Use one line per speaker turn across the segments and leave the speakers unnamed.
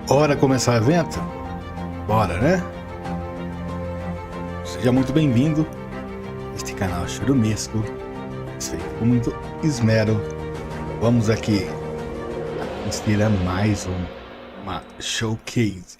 Bora começar o evento? Bora, né? Seja muito bem-vindo a este canal xurumesco, feito com muito esmero. Vamos aqui assistir a mais uma showcase,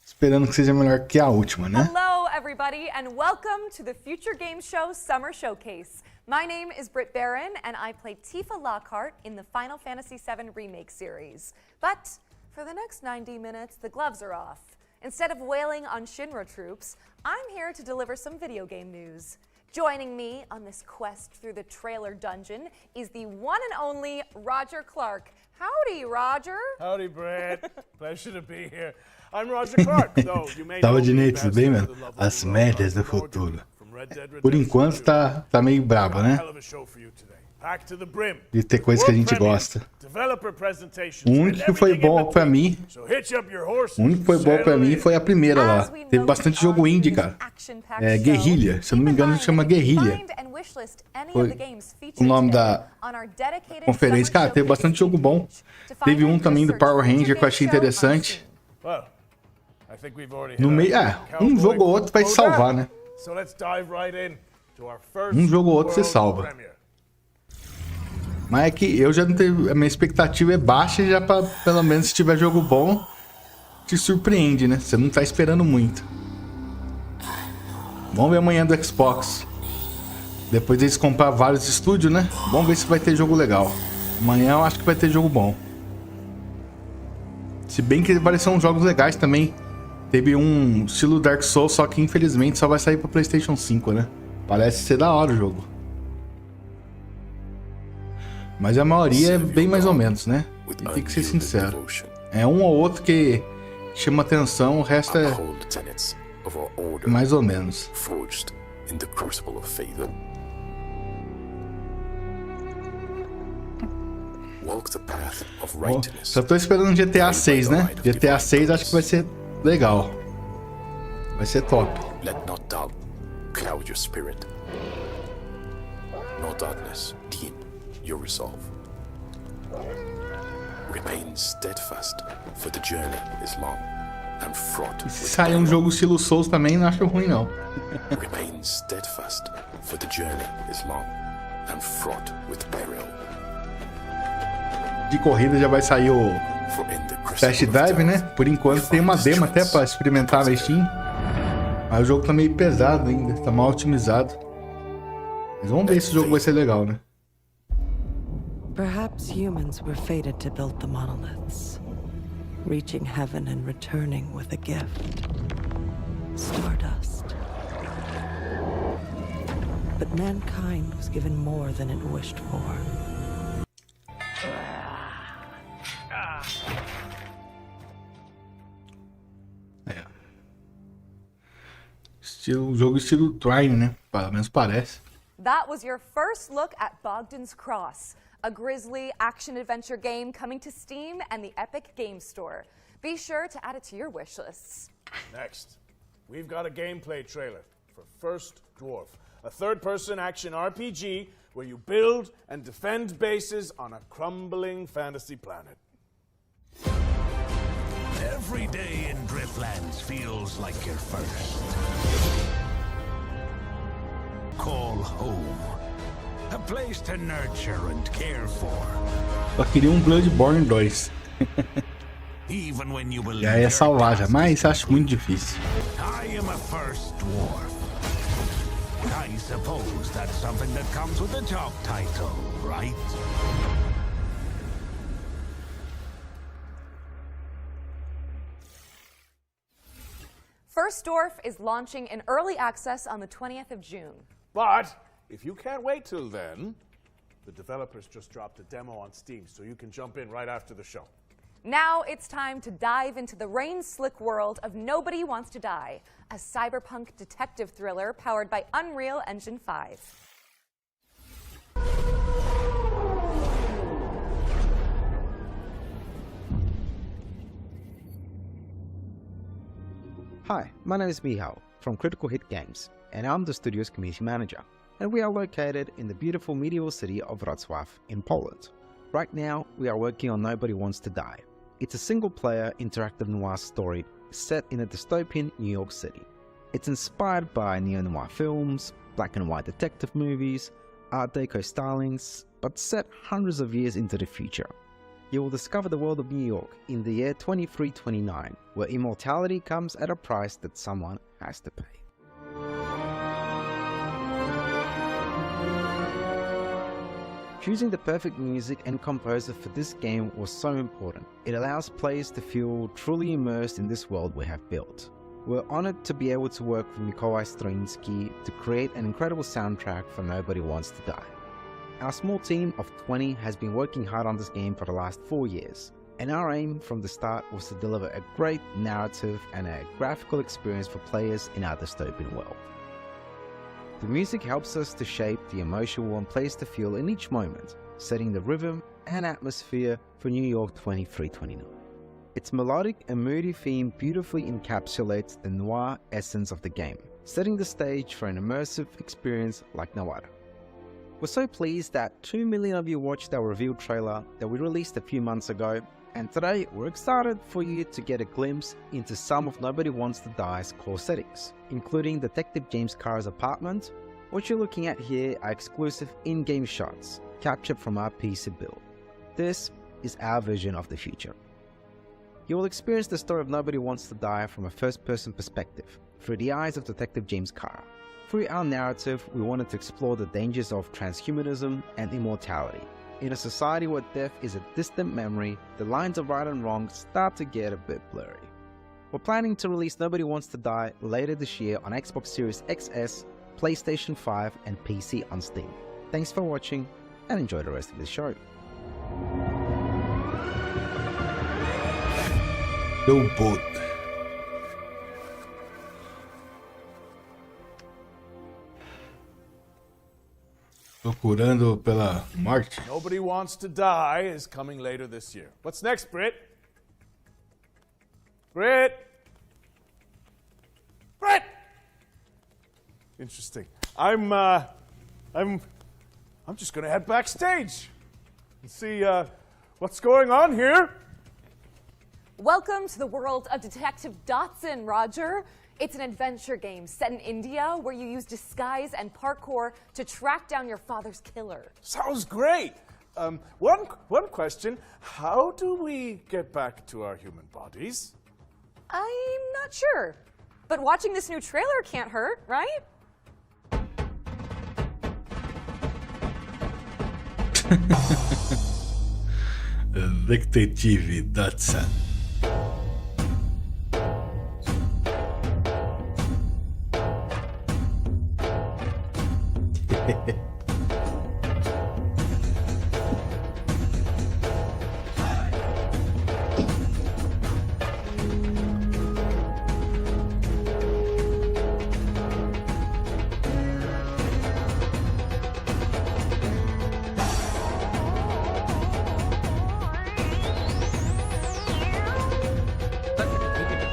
esperando que seja melhor que a última, né?
Hello everybody and welcome to the Future Game Show Summer Showcase. My name is Britt Barron and I play Tifa Lockhart in the Final Fantasy VII Remake series. But for the next 90 minutes, the gloves are off. Instead of wailing on Shinra troops, I'm here to deliver some video game news. Joining me on this quest through the trailer dungeon is the one and only Roger Clark. Howdy, Roger.
Howdy, Brad. Pleasure to be here. I'm Roger Clark, though you may know
Tava de
me
neito,
best
bem,
for
mano?
the lovely
As
role
médias do
of Gordon
futuro.
from Red Dead
Por
Redemption
enquanto
2.
tá meio brabo, né?
Hell of a show for you today. Packed to the brim.
De ter coisa que a gente
World premiere,
gosta.
developer presentations,
O único
and
que foi
everything in
bom pra
between.
mim,
So hitch up your horses,
o único que foi bom pra mim foi a primeira lá.
As we
Teve
noted
bastante jogo
on
indie,
this
cara.
action-packed
É,
show,
Guerrilha, se eu não me
keep in
engano
mind
chama
that you can
Guerrilha.
find and wishlist any
Foi
of the games
o
featured
nome
today
da
on our dedicated
conferência.
Summer
Cara, teve
Showcase
bastante jogo bom.
page. To find
Teve um
it,
também do
search
Power
Future
Ranger que eu achei
Game Show on
interessante.
Steam.
Well, I think we've already
No
hit
meio,
our
um
cowboy
jogo ou outro vai te
quota.
salvar, né?
So let's dive right in to our first
Um jogo ou outro você
world
salva.
premiere.
Mas é que eu já não tenho. A minha expectativa é baixa e já pra, pelo menos, se tiver jogo bom, te surpreende, né? Você não tá esperando muito. Vamos ver amanhã do Xbox. Depois deles comprar vários estúdios, né? Vamos ver se vai ter jogo legal. Amanhã eu acho que vai ter jogo bom. Se bem que apareceram jogos legais também. Teve um estilo Dark Souls, só que infelizmente só vai sair pra PlayStation 5, né? Parece ser da hora o jogo. Mas a maioria é bem mais ou menos, né? E tem que ser sincero. É um ou outro que chama atenção, o resto é mais ou menos. Bom, só tô esperando GTA 6, né? GTA 6 acho que vai ser legal. Vai ser top.
Let not doubt cloud your spirit, nor darkness dim your resolve. Remain steadfast, for the journey is long and fraught
Se
with
sair um jogo estilo Souls também, não acho ruim, não.
Remain steadfast, for the journey is long and fraught with peril.
De corrida já vai sair o
For in the
Test
crucible of
Drive, né?
death,
Por enquanto tem uma demo até pra experimentar na Steam. Mas o jogo tá meio pesado ainda, tá mal otimizado. Mas vamos ver se o jogo vai ser legal, né?
Perhaps humans were fated to build the monoliths, reaching heaven and returning with a gift. Stardust. But mankind was given more than it wished for.
É. Jogo estilo Trine, né? Pelo menos parece.
That was your first look at Bogdan's Cross, a grisly action-adventure game coming to Steam and the Epic Game Store. Be sure to add it to your wish lists.
Next, we've got a gameplay trailer for First Dwarf, a third-person action RPG where you build and defend bases on a crumbling fantasy planet.
Every day in Driftlands feels like your first. Call home. A place to nurture and care for.
Só queria um Bloodborne 2.
Even when you believe
E aí é
your
salvar já,
task
mas acho muito difícil.
I am a first dwarf. I suppose that's something that comes with the job title, right?
First Dwarf is launching in early access on the 20th of June.
But if you can't wait till then, the developers just dropped a demo on Steam, so you can jump in right after the show.
Now it's time to dive into the rain-slick world of Nobody Wants to Die, a cyberpunk detective thriller powered by Unreal Engine 5.
Hi, my name is Mihao from Critical Hit Games, and I'm the studio's community manager. and we are located in the beautiful medieval city of Wrocław in Poland. Right now, we are working on Nobody Wants to Die. It's a single-player interactive noir story set in a dystopian New York City. It's inspired by neo-noir films, black and white detective movies, Art Deco stylings, but set hundreds of years into the future. You will discover the world of New York in the year 2329, where immortality comes at a price that someone has to pay. Choosing the perfect music and composer for this game was so important. It allows players to feel truly immersed in this world we have built. We're honored to be able to work with Mikołaj Stroiński to create an incredible soundtrack for Nobody Wants to Die. Our small team of 20 has been working hard on this game for the last 4 years, and our aim from the start was to deliver a great narrative and a graphical experience for players in our dystopian world. The music helps us to shape the emotion we want players to feel in each moment, setting the rhythm and atmosphere for New York 2329. Its melodic and moody theme beautifully encapsulates the noir essence of the game, setting the stage for an immersive experience like no other. We're so pleased that 2 million of you watched our reveal trailer that we released a few months ago, and today we're excited for you to get a glimpse into some of Nobody Wants to Die's core settings, including Detective James Carr's apartment. What you're looking at here are exclusive in-game shots captured from our PC build. This is our vision of the future. You will experience the story of Nobody Wants to Die from a first-person perspective, through the eyes of Detective James Carr. Through our narrative, we wanted to explore the dangers of transhumanism and immortality. In a society where death is a distant memory, the lines of right and wrong start to get a bit blurry. We're planning to release Nobody Wants to Die later this year on Xbox Series XS, PlayStation 5 and PC on Steam. Thanks for watching and enjoy the rest of the show.
No boot. Procurando pela morte.
Nobody Wants to Die is coming later this year. What's next, Britt? Britt! Britt! Interesting. I'm just gonna head backstage and see what's going on here.
Welcome to the world of Detective Dotson, Roger. It's an adventure game set in India where you use disguise and parkour to track down your father's killer.
Sounds great. One question. How do we get back to our human bodies?
I'm not sure, but watching this new trailer can't hurt, right?
Detetive Dotson.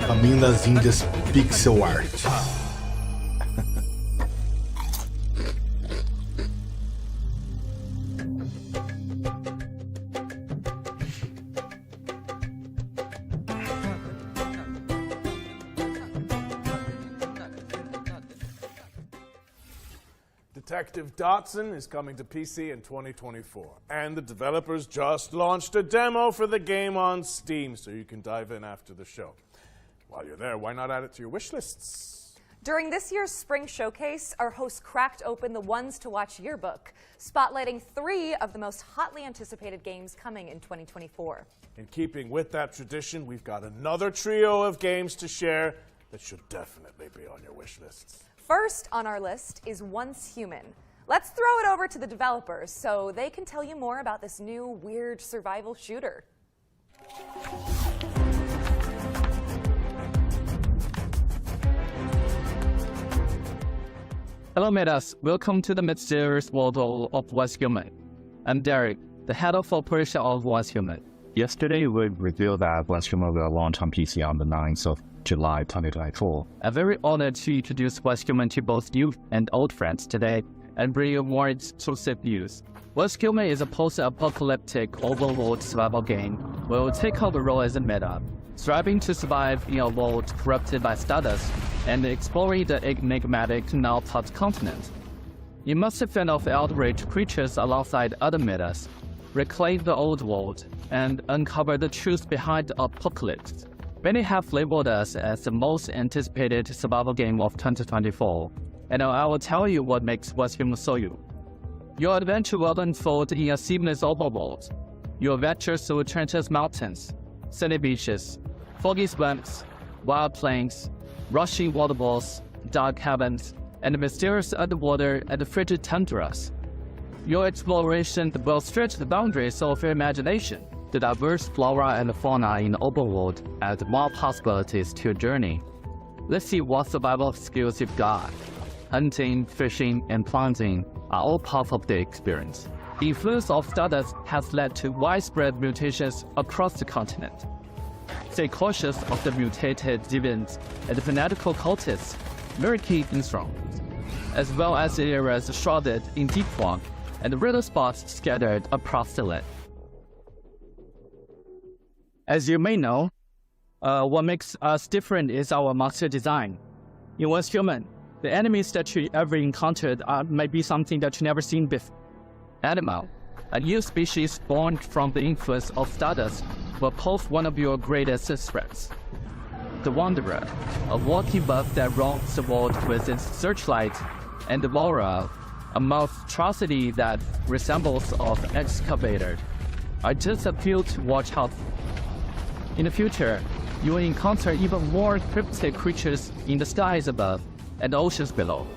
Caminho das Índias Pixel Art.
Detective Dotson is coming to PC in 2024, and the developers just launched a demo for the game on Steam, so you can dive in after the show. While you're there, why not add it to your wish lists?
During this year's Spring Showcase, our host cracked open the Ones to Watch yearbook, spotlighting 3 of the most hotly anticipated games coming in 2024.
In keeping with that tradition, we've got another trio of games to share that should definitely be on your wish lists.
First on our list is Once Human. Let's throw it over to the developers so they can tell you more about this new weird survival shooter.
Hello, Metas. Welcome to the mysterious world of Once Human. I'm Derek, the head of operation of Once Human.
Yesterday, we revealed that Once Human will launch on PC on the 9th of July 2024.
I'm very honored to introduce Once Human to both new and old friends today. and bring you more exclusive views. What's Human is a post-apocalyptic open-world survival game where you take on the role as a meta, striving to survive in a world corrupted by stardust and exploring the enigmatic now-part continent. You must defend off outraged creatures alongside other metas, reclaim the old world, and uncover the truth behind the apocalypse. Many have labeled us as the most anticipated survival game of 2024, and I will tell you what makes What's Human so you. Your adventure will unfold in a seamless open world. You'll venture through treacherous mountains, sandy beaches, foggy swamps, wild plains, rushing waterfalls, dark caverns, and mysterious underwater and frigid tundras. Your exploration will stretch the boundaries of your imagination. The diverse flora and fauna in the open world add more possibilities to your journey. Let's see what survival skills you've got. Hunting, fishing, and planting are all part of the experience. The influence of stardust has led to widespread mutations across the continent. Stay cautious of the mutated deviants and fanatical cultists lurking in strongholds, as well as the areas shrouded in deep fog and riddle spots scattered across the land. As you may know, what makes us different is our monster design. In What's Human, the enemies that you ever encountered may be something that you never seen before. Animal, a new species born from the influence of stardust, will pose one of your greatest threats. The Wanderer, a walking buff that roams the world with its searchlight, and the Laura, a monstrosity that resembles an excavator, are just a few to watch out for. In the future, you will encounter even more cryptic creatures in the skies above and the oceans below.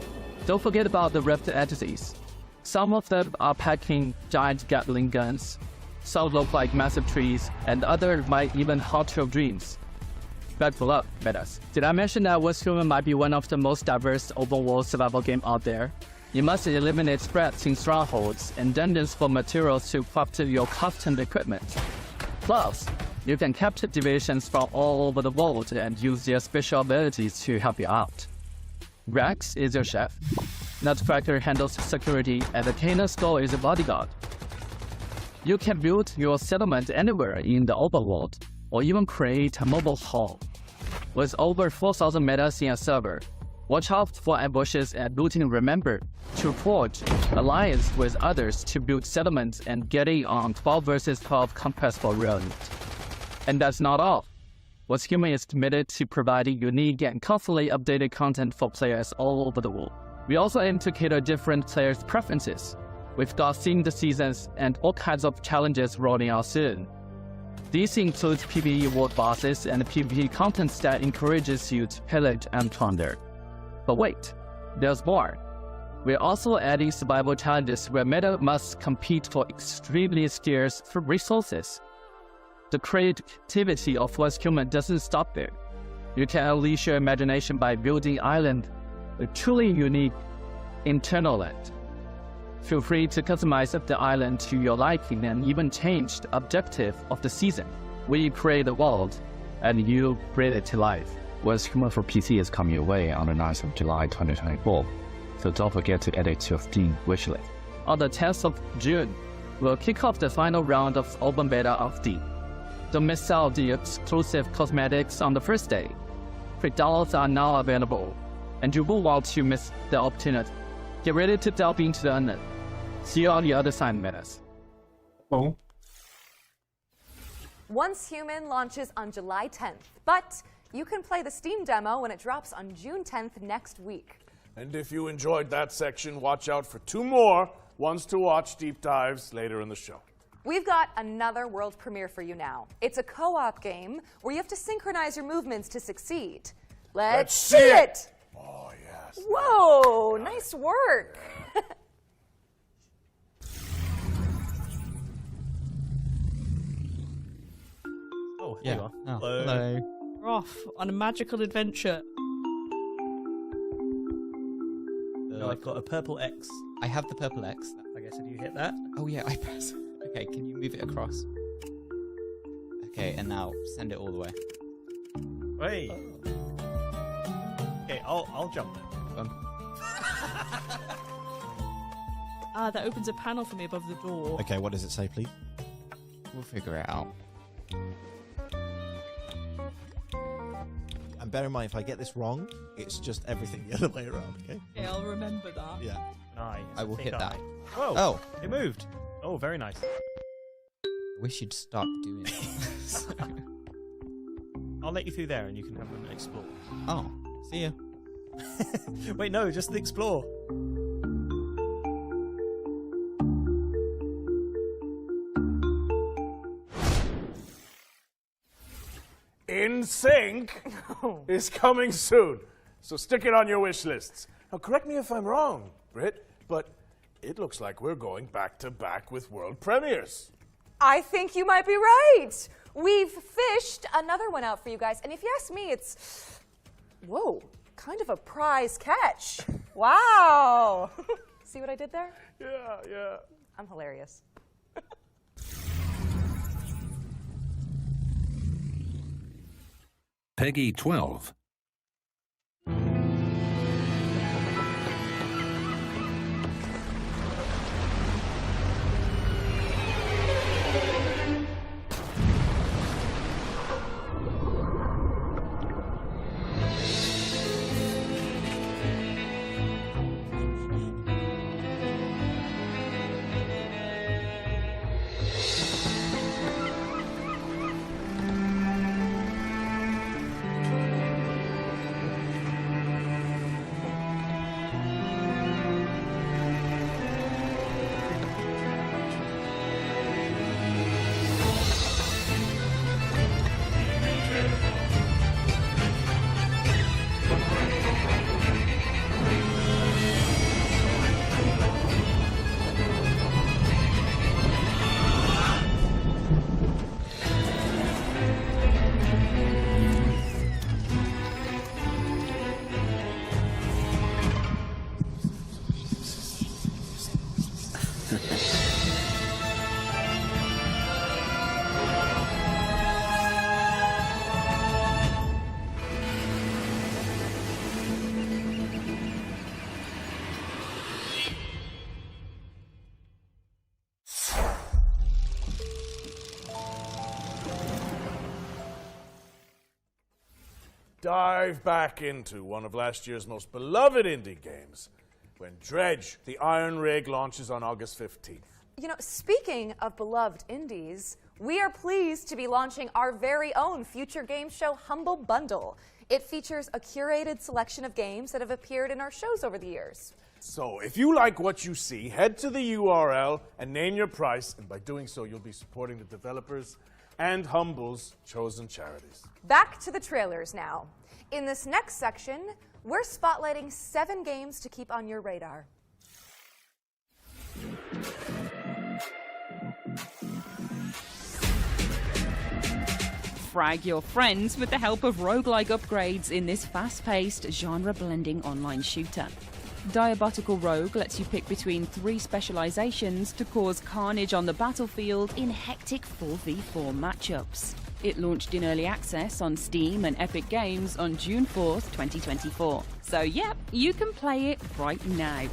Don't forget about the rift entities. Some of them are packing giant Gatling guns, some look like massive trees, and others might even haunt your dreams. Buckle up, metas. Did I mention that What's Human might be one of the most diverse open-world survival games out there? You must eliminate threats in strongholds and dungeons for materials to craft your custom equipment. Plus, you can capture deviations from all over the world and use their special abilities to help you out. Rex is your chef, Nutcracker handles security, and the Canaan Skull is a bodyguard. You can build your settlement anywhere in the open world, or even create a mobile home. With over 4,000 metas in a server, watch out for ambushes and looting. Remember to forge alliance with others to build settlements and get in on 12 vs 12 compatible realms. And that's not all. What's Human is committed to providing unique and constantly updated content for players all over the world. We also aim to cater different players' preferences. We've got themed seasons and all kinds of challenges rolling out soon. These include PvE world bosses and PvP content that encourages you to pillage and plunder. But wait, there's more. We're also adding survival challenges where meta must compete for extremely scarce resources. The creativity of What's Human doesn't stop there. You can unleash your imagination by building island, a truly unique internal land. Feel free to customize the island to your liking and even change the objective of the season. We create the world, and you bring it to life.
What's Human for PC is coming your way on the 9th of July 2024, so don't forget to add it to your Steam wishlist.
On the 10th of June, we'll kick off the final round of open beta of Steam. Don't miss out the exclusive cosmetics on the first day. Free downloads are now available, and you won't want to miss the opportunity. Get ready to delve into the unknown. See you on the other side, metas.
Bom,
Once Human launches on July 10th, but you can play the Steam demo when it drops on June 10th next week.
And if you enjoyed that section, watch out for 2 more ones to watch deep dives later in the show.
We've got another world premiere for you now. It's a co-op game where you have to synchronize your movements to succeed. Let's see it!
Oh, yes.
Whoa, nice work.
Oh, here you are. Oh, hello. We're off on a magical adventure. I've got a purple X.
I have the purple X.
I guess if you hit that.
Oh yeah, I press. Okay, can you move it across? Okay, and now send it all the way.
Wait. Okay, I'll jump then. That opens a panel for me above the door.
Okay, what does it say, please?
We'll figure it out.
And bear in mind, if I get this wrong, it's just everything the other way around, okay?
Okay, I'll remember that.
Yeah.
Nice.
I will hit that.
Oh,
Oh.
It moved. Oh, very nice.
I wish you'd stop doing it.
I'll let you through there and you can have an explore.
Oh, see ya.
Wait, no, just the explore.
In Sync is coming soon, so stick it on your wish lists. Now, correct me if I'm wrong, Britt, but it looks like we're going back to back with world premieres.
I think you might be right. We've fished another one out for you guys, and if you ask me, it's, whoa, kind of a prize catch. Wow. See what I did there?
Yeah.
I'm hilarious.
Peggy 12.
Dive back into one of last year's most beloved indie games when Dredge, the Iron Rig, launches on August 15th.
You know, speaking of beloved indies, we are pleased to be launching our very own future game show Humble Bundle. It features a curated selection of games that have appeared in our shows over the years.
So, if you like what you see, head to the URL and name your price, and by doing so, you'll be supporting the developers and Humble's chosen charities.
Back to the trailers now. In this next section, we're spotlighting 7 games to keep on your radar.
Frag your friends with the help of roguelike upgrades in this fast-paced, genre-blending online shooter. Diabotical Rogue lets you pick between 3 specializations to cause carnage on the battlefield in hectic 4v4 matchups. It launched in early access on Steam and Epic Games on June 4th, 2024. So yep, you can play it right now.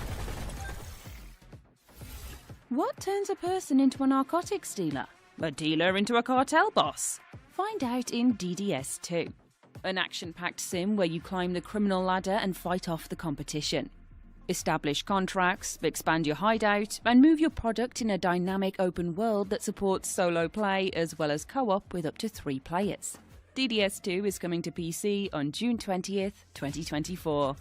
What turns a person into a narcotics dealer? A dealer into a cartel boss? Find out in DDS 2, an action-packed sim where you climb the criminal ladder and fight off the competition. Establish contracts, expand your hideout, and move your product in a dynamic open world that supports solo play as well as co-op with up to 3 players. DDS 2 is coming to PC on June 20th, 2024.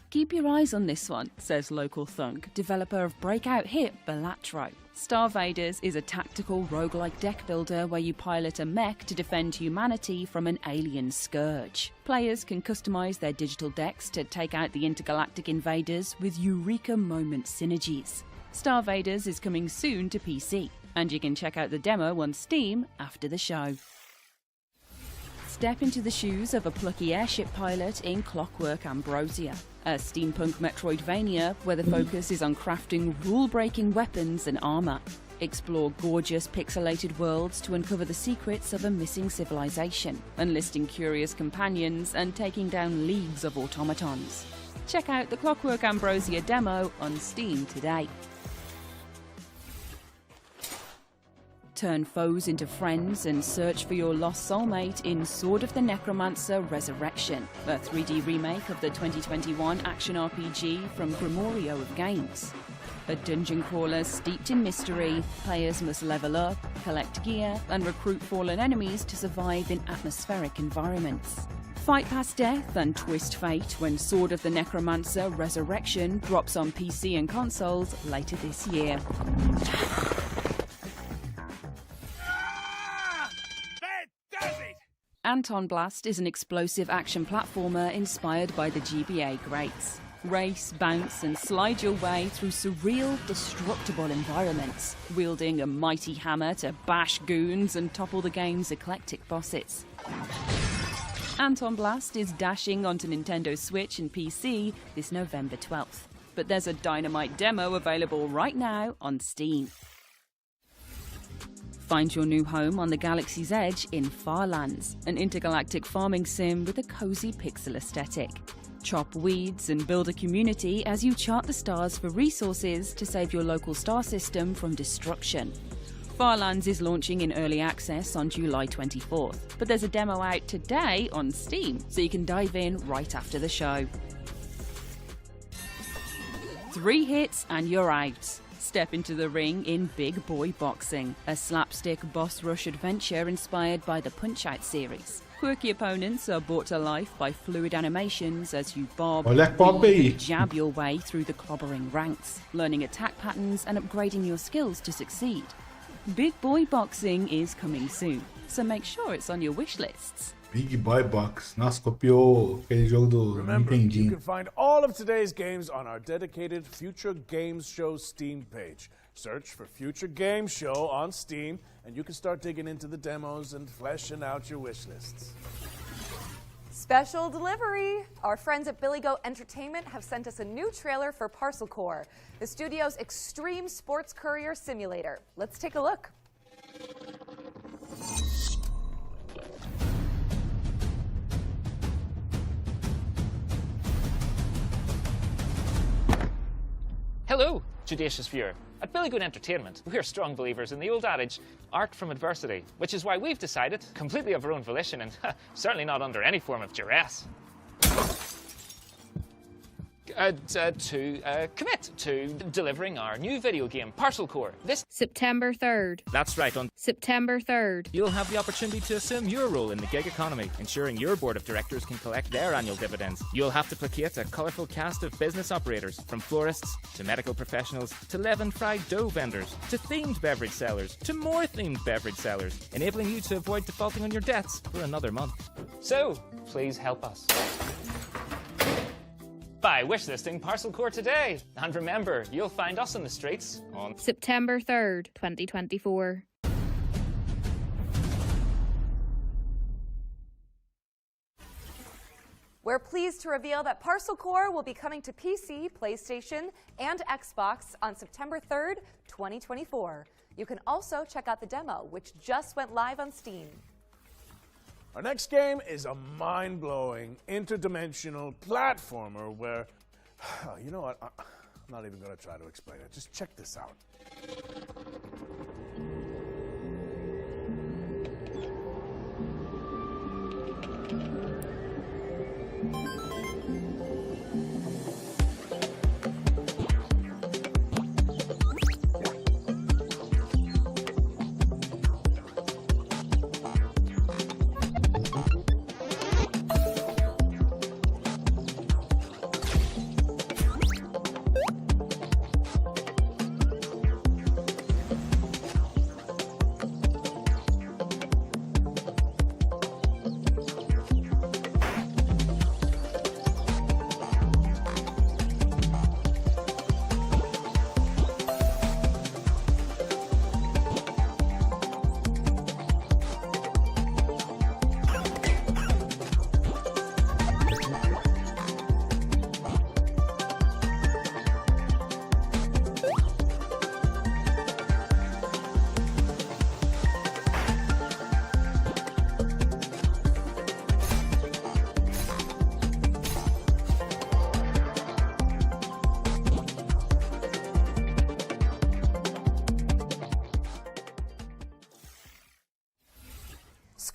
Keep your eyes on this one, says Local Thunk, developer of breakout hit Balatro. Star Vaders is a tactical roguelike deck builder where you pilot a mech to defend humanity from an alien scourge. Players can customize their digital decks to take out the intergalactic invaders with Eureka Moment synergies. Star Vaders is coming soon to PC, and you can check out the demo on Steam after the show. Step into the shoes of a plucky airship pilot in Clockwork Ambrosia, a steampunk Metroidvania where the focus is on crafting rule-breaking weapons and armor. Explore gorgeous pixelated worlds to uncover the secrets of a missing civilization, enlisting curious companions and taking down leagues of automatons. Check out the Clockwork Ambrosia demo on Steam today. Turn foes into friends and search for your lost soulmate in Sword of the Necromancer Resurrection, a 3D remake of the 2021 action RPG from Grimorio of Games. A dungeon crawler steeped in mystery, players must level up, collect gear, and recruit fallen enemies to survive in atmospheric environments. Fight past death and twist fate when Sword of the Necromancer Resurrection drops on PC and consoles later this year. Anton Blast is an explosive action platformer inspired by the GBA greats. Race, bounce and slide your way through surreal, destructible environments, wielding a mighty hammer to bash goons and topple the game's eclectic bosses. Anton Blast is dashing onto Nintendo Switch and PC this November 12th. But there's a dynamite demo available right now on Steam. Find your new home on the galaxy's edge in Farlands, an intergalactic farming sim with a cozy pixel aesthetic. Chop weeds and build a community as you chart the stars for resources to save your local star system from destruction. Farlands is launching in early access on July 24th, but there's a demo out today on Steam, so you can dive in right after the show. 3 hits and you're out. Step into the ring in Big Boy Boxing, a slapstick boss rush adventure inspired by the Punch-Out series. Quirky opponents are brought to life by fluid animations as you bob, weave, and jab your way through the clobbering ranks, learning attack patterns and upgrading your skills to succeed. Big Boy Boxing is coming soon, so make sure it's on your wish lists.
Big Boy Box. Nossa, copiou aquele jogo do
Remember, you
Nintendinho.
can find all of today's games on our dedicated Future Games Show Steam page. Search for Future Games Show on Steam, and you can start digging into the demos and fleshing out your wish lists.
Special delivery! Our friends at Billy Goat Entertainment have sent us a new trailer for Parcel Core, the studio's extreme sports courier simulator. Let's take a look.
Hello, judicious viewer. At Billy Goat Entertainment, we are strong believers in the old adage, art from adversity, which is why we've decided, completely of our own volition and certainly not under any form of duress, to commit to delivering our new video game, Parcel Core, this
September 3rd.
That's right, on
September 3rd.
You'll have the opportunity to assume your role in the gig economy, ensuring your board of directors can collect their annual dividends. You'll have to placate a colourful cast of business operators, from florists to medical professionals to leavened fried dough vendors to themed beverage sellers to more themed beverage sellers, enabling you to avoid defaulting on your debts for another month. So, please help us by wishlisting Parcel Core today. And remember, you'll find us in the streets on
September 3rd, 2024.
We're pleased to reveal that Parcel Core will be coming to PC, PlayStation, and Xbox on September 3rd, 2024. You can also check out the demo, which just went live on Steam.
Our next game is a mind-blowing, interdimensional platformer where, you know what, I'm not even going to try to explain it. Just check this out.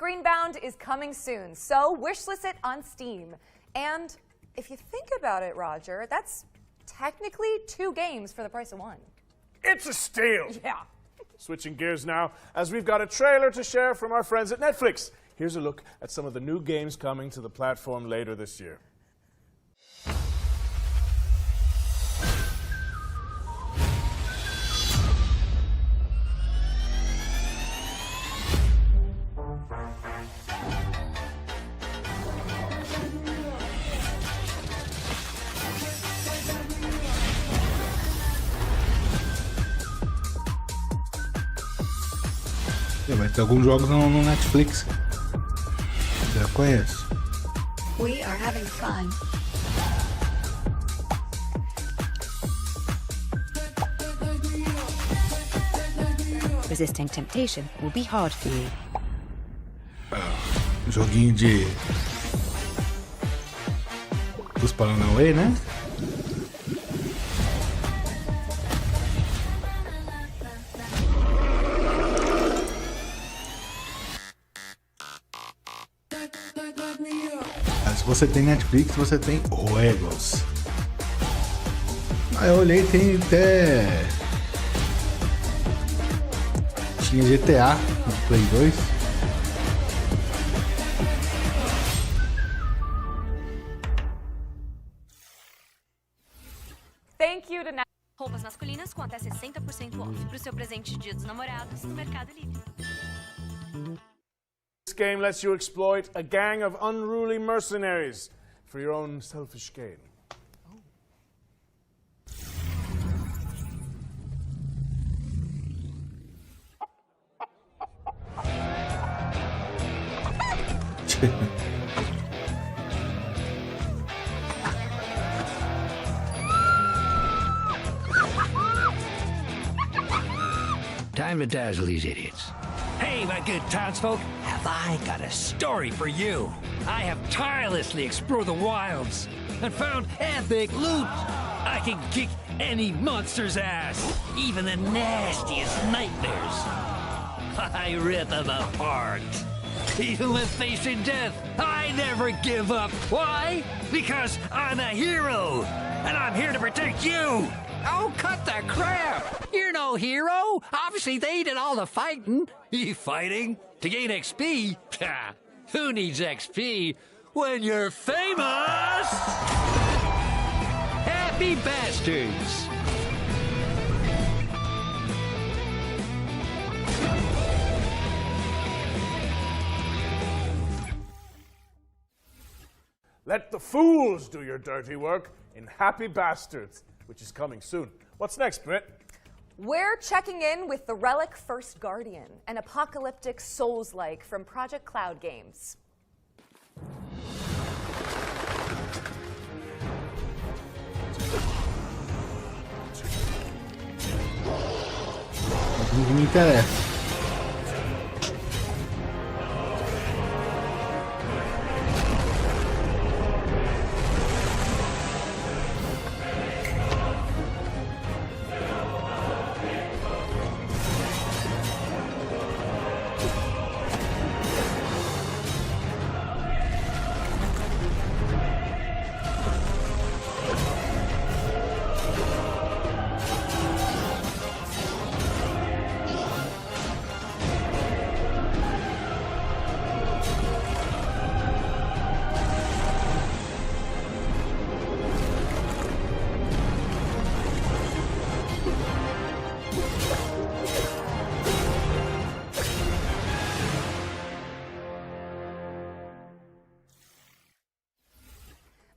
Screenbound is coming soon, so wishlist it on Steam. And if you think about it, Roger, that's technically 2 games for the price of 1.
It's a steal!
Yeah.
Switching gears now, as we've got a trailer to share from our friends at Netflix. Here's a look at some of the new games coming to the platform later this year.
Vai ter alguns jogos no Netflix. Já conheço.
We are having fun. Resisting temptation will be hard for you.
Joguinho dos Paranauê, né? Se você tem Netflix, você tem jogos. Eu olhei, tem até... Tinha GTA no Play 2.
Thank you to
Roupas masculinas com até 60% off para o seu presente de Dia dos Namorados no Mercado Livre.
This game lets you exploit a gang of unruly mercenaries for your own selfish gain.
Time to dazzle these idiots. Hey, my good townsfolk, have I got a story for you? I have tirelessly explored the wilds and found epic loot. I can kick any monster's ass, even the nastiest nightmares. I rip them apart. Even when facing death, I never give up. Why? Because I'm a hero, and I'm here to protect you. Oh, cut the crap! You're no hero! Obviously, they did all the fighting. You fighting? To gain XP? Ha! Who needs XP when you're famous? Happy bastards!
Let the fools do your dirty work in Happy Bastards, which is coming soon. What's next, Britt?
We're checking in with the Relic First Guardian, an apocalyptic Souls-like from Project Cloud Games.
Não me interessa.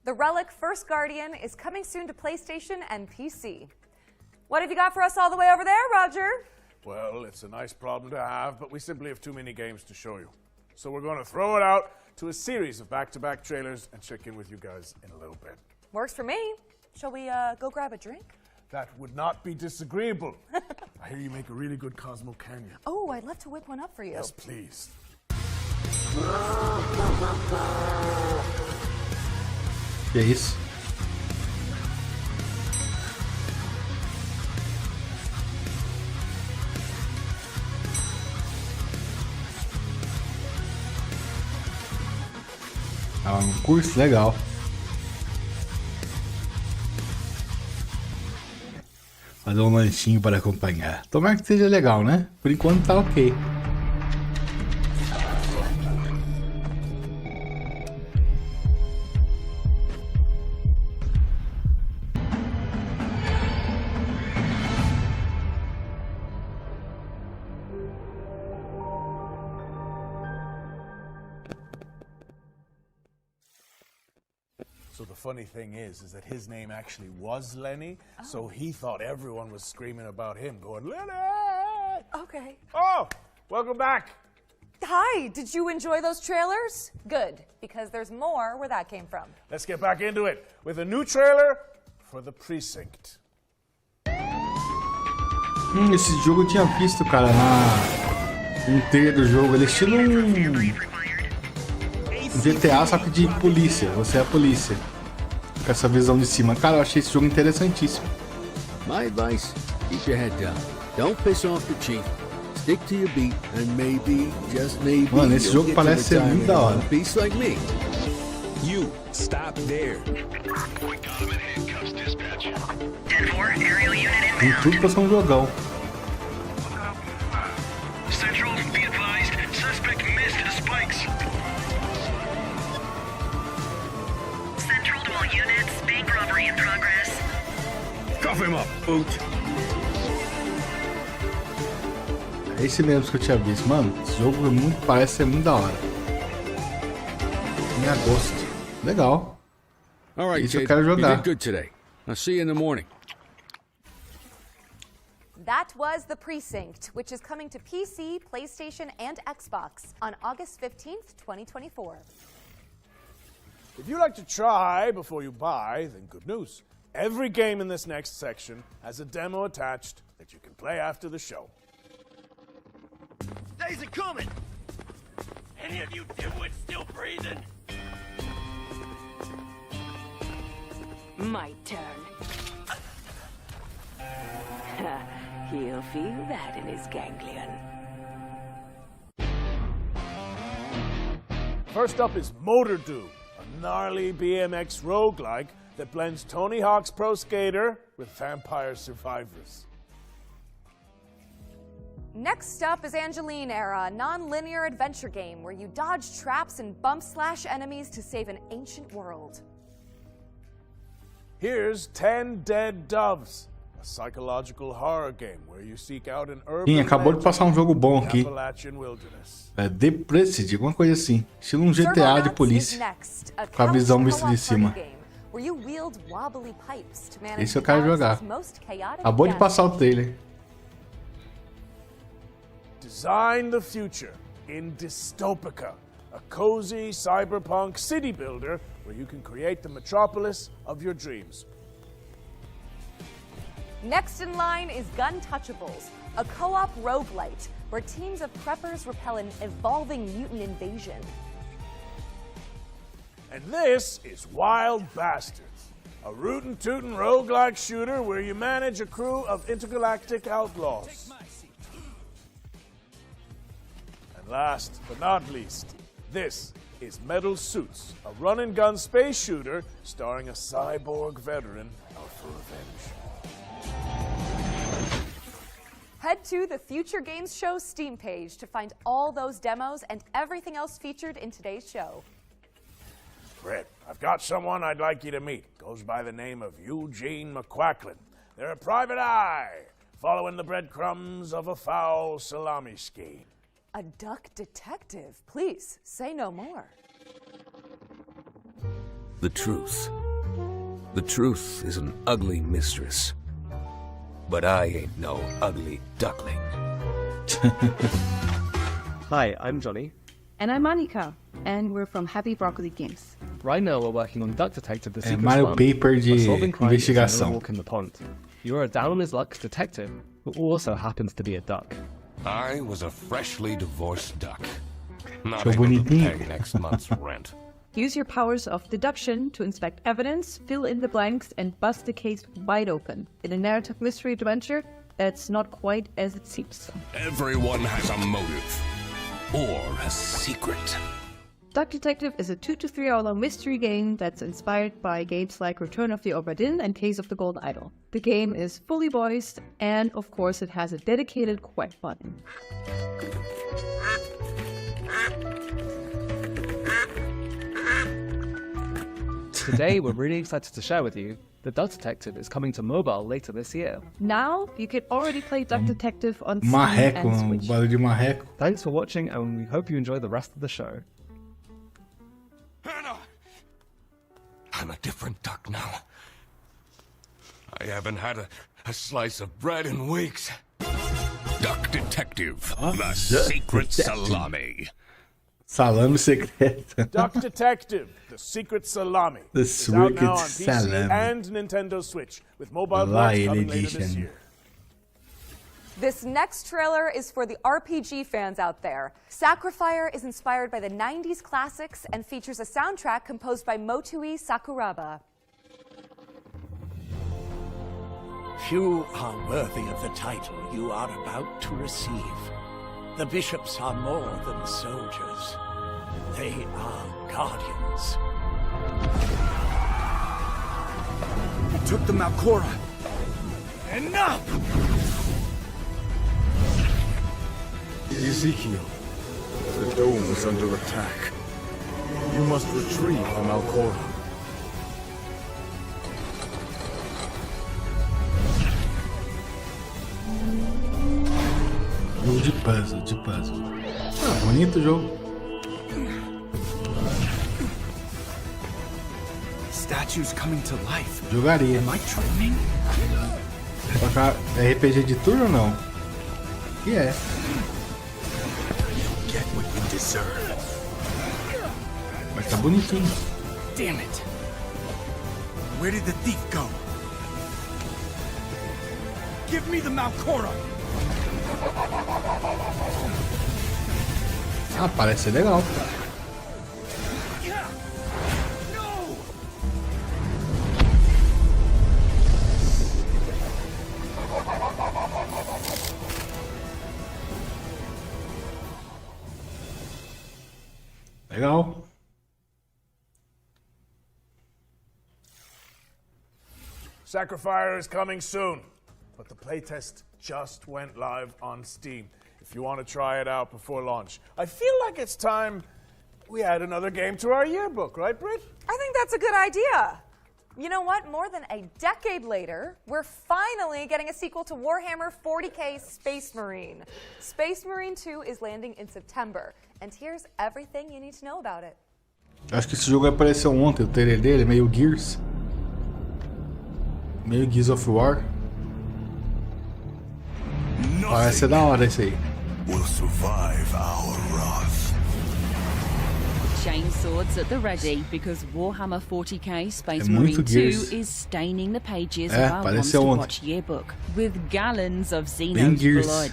The Relic First Guardian is coming soon to PlayStation and PC. What have you got for us all the way over there, Roger?
Well, it's a nice problem to have, but we simply have too many games to show you. So we're going to throw it out to a series of back-to-back trailers and check in with you guys in a little bit.
Works for me. Shall we go grab a drink?
That would not be disagreeable. I hear you make a really good Cosmo Canyon.
Oh, I'd love to whip one up for you.
Yes, please.
Que é isso? É um curso legal. Fazer um lanchinho para acompanhar. Tomara que seja legal, né? Por enquanto tá ok.
So the funny thing is that his name actually was Lenny, so he thought everyone was screaming about him, going, Lenny!
Okay.
Oh, welcome back.
Hi, did you enjoy those trailers? Good, because there's more where that came from.
Let's get back into it with a new trailer for The Precinct.
Esse jogo eu tinha visto, cara, um trailer do jogo. Ele é estilo GTA, só que de polícia. Você é a polícia. Com essa visão de cima. Cara, eu achei esse jogo interessantíssimo.
My advice, keep your head down. Don't piss off the chief. Stick to your beat and maybe, just maybe,
mano, esse jogo parece ser muito da hora.
Beast like me.
You, stop there.
Tem tudo pra ser um jogão.
Central, be advised, suspect missed the spikes. Central to all units, bank robbery in progress.
Cuff him up, boot.
É esse mesmo que eu tinha visto. Mano, esse jogo parece ser muito da hora. Em agosto. Legal.
All right,
Isso eu
kid,
quero
you
jogar.
did good today. I'll see you in the morning.
That was The Precinct, which is coming to PC, PlayStation, and Xbox on August 15th, 2024.
If you like to try before you buy, then good news. Every game in this next section has a demo attached that you can play after the show.
Days are coming! Any of you dimwits still breathing?
My turn. He'll feel that in his ganglion.
First up is Motor Doom, a gnarly BMX roguelike that blends Tony Hawk's Pro Skater with Vampire Survivors.
Next up is Angeline Era, a non-linear adventure game where you dodge traps and bump/slash enemies to save an ancient world.
Here's 10 Dead Doves, a psychological horror game where you seek out an urban
Sim, acabou de passar um jogo bom aqui.
Appalachian wilderness.
É The Precinct, alguma coisa assim. Estilo um GTA de polícia. Com a visão vista de cima. Esse eu quero jogar. Acabou de passar o trailer.
Design the future in Dystopica, a cozy cyberpunk city builder where you can create the metropolis of your dreams.
Next in line is Guntouchables, a co-op roguelite where teams of preppers repel an evolving mutant invasion.
And this is Wild Bastards, a rootin' tootin' roguelike shooter where you manage a crew of intergalactic outlaws. And last but not least, this is Metal Suits, a run-and-gun space shooter starring a cyborg veteran out for revenge.
Head to the Future Games Show Steam page to find all those demos and everything else featured in today's show.
Brett, I've got someone I'd like you to meet. Goes by the name of Eugene McQuacklin. They're a private eye, following the breadcrumbs of a foul salami scheme.
A duck detective. Please, say no more.
The truth. The truth is an ugly mistress. But I ain't no ugly duckling.
Hi, I'm Johnny.
And I'm Monica, and we're from Happy Broccoli Games.
Right now we're working on Duck Detective, the secret
Mario
fun,
Paper de
a solving crime is another
investigação.
walk in the pond. You're a down-on-his-luck detective who also happens to be a duck.
I was a freshly divorced duck. Not
So
able to
bonitinho.
pay next month's rent.
Use your powers of deduction to inspect evidence, fill in the blanks, and bust the case wide open in a narrative mystery adventure that's not quite as it seems.
Everyone has a motive. Or a secret.
Duck Detective is a 2 to 3 hour long mystery game that's inspired by games like Return of the Obra Dinn and Case of the Golden Idol. The game is fully voiced, and of course it has a dedicated quiet button.
Today we're really excited to share with you that Duck Detective is coming to mobile later this year.
Now you can already play Duck Detective on Steam and Switch.
Barulho de marreco.
Thanks for watching, and we hope you enjoy the rest of the show.
I'm a different duck now. I haven't had a slice of bread in weeks.
Duck Detective, the secret salami.
Salame secreto.
Duck Detective, the secret salami.
The
is out now on
secret
PC
salami.
and Nintendo Switch, with mobile
Lion
ports coming later this
edition.
year.
This next trailer is for the RPG fans out there. Sacrifier is inspired by the 90s classics and features a soundtrack composed by Motoi Sakuraba.
Few are worthy of the title you are about to receive. The bishops are more than soldiers. They are guardians.
He took the Malcora. Enough!
Ezekiel, the dome is under attack. You must retrieve the Malcora.
Jogo de puzzle. Ah, bonito o jogo.
Statues coming to life.
Jogaria.
Am I dreaming?
É RPG de turno ou não? Que é.
Get what you deserve.
Mas tá bonitinho.
Damn it. Where did the thief go? Give me the Malcora.
Ah, parece ser legal. Legal.
Sacrifier is coming soon, but the playtest just went live on Steam. If you want to try it out before launch, I feel like it's time we add another game to our yearbook, right, Britt?
I think that's a good idea. You know what? More than a decade later, we're finally getting a sequel to Warhammer 40k Space Marine. Space Marine 2 is landing in September, and here's everything you need to know about it.
Acho que esse jogo apareceu ontem, o trailer dele, meio Gears. Meio Gears of War. Parece ser da hora esse aí.
Will survive our wrath.
Chainswords at the ready, because Warhammer 40k Space
É muito
Marine 2
Gears.
is staining the pages
É,
of our Monster
apareceu ontem.
Watch yearbook with gallons of
Bem
Xeno's
Gears.
blood.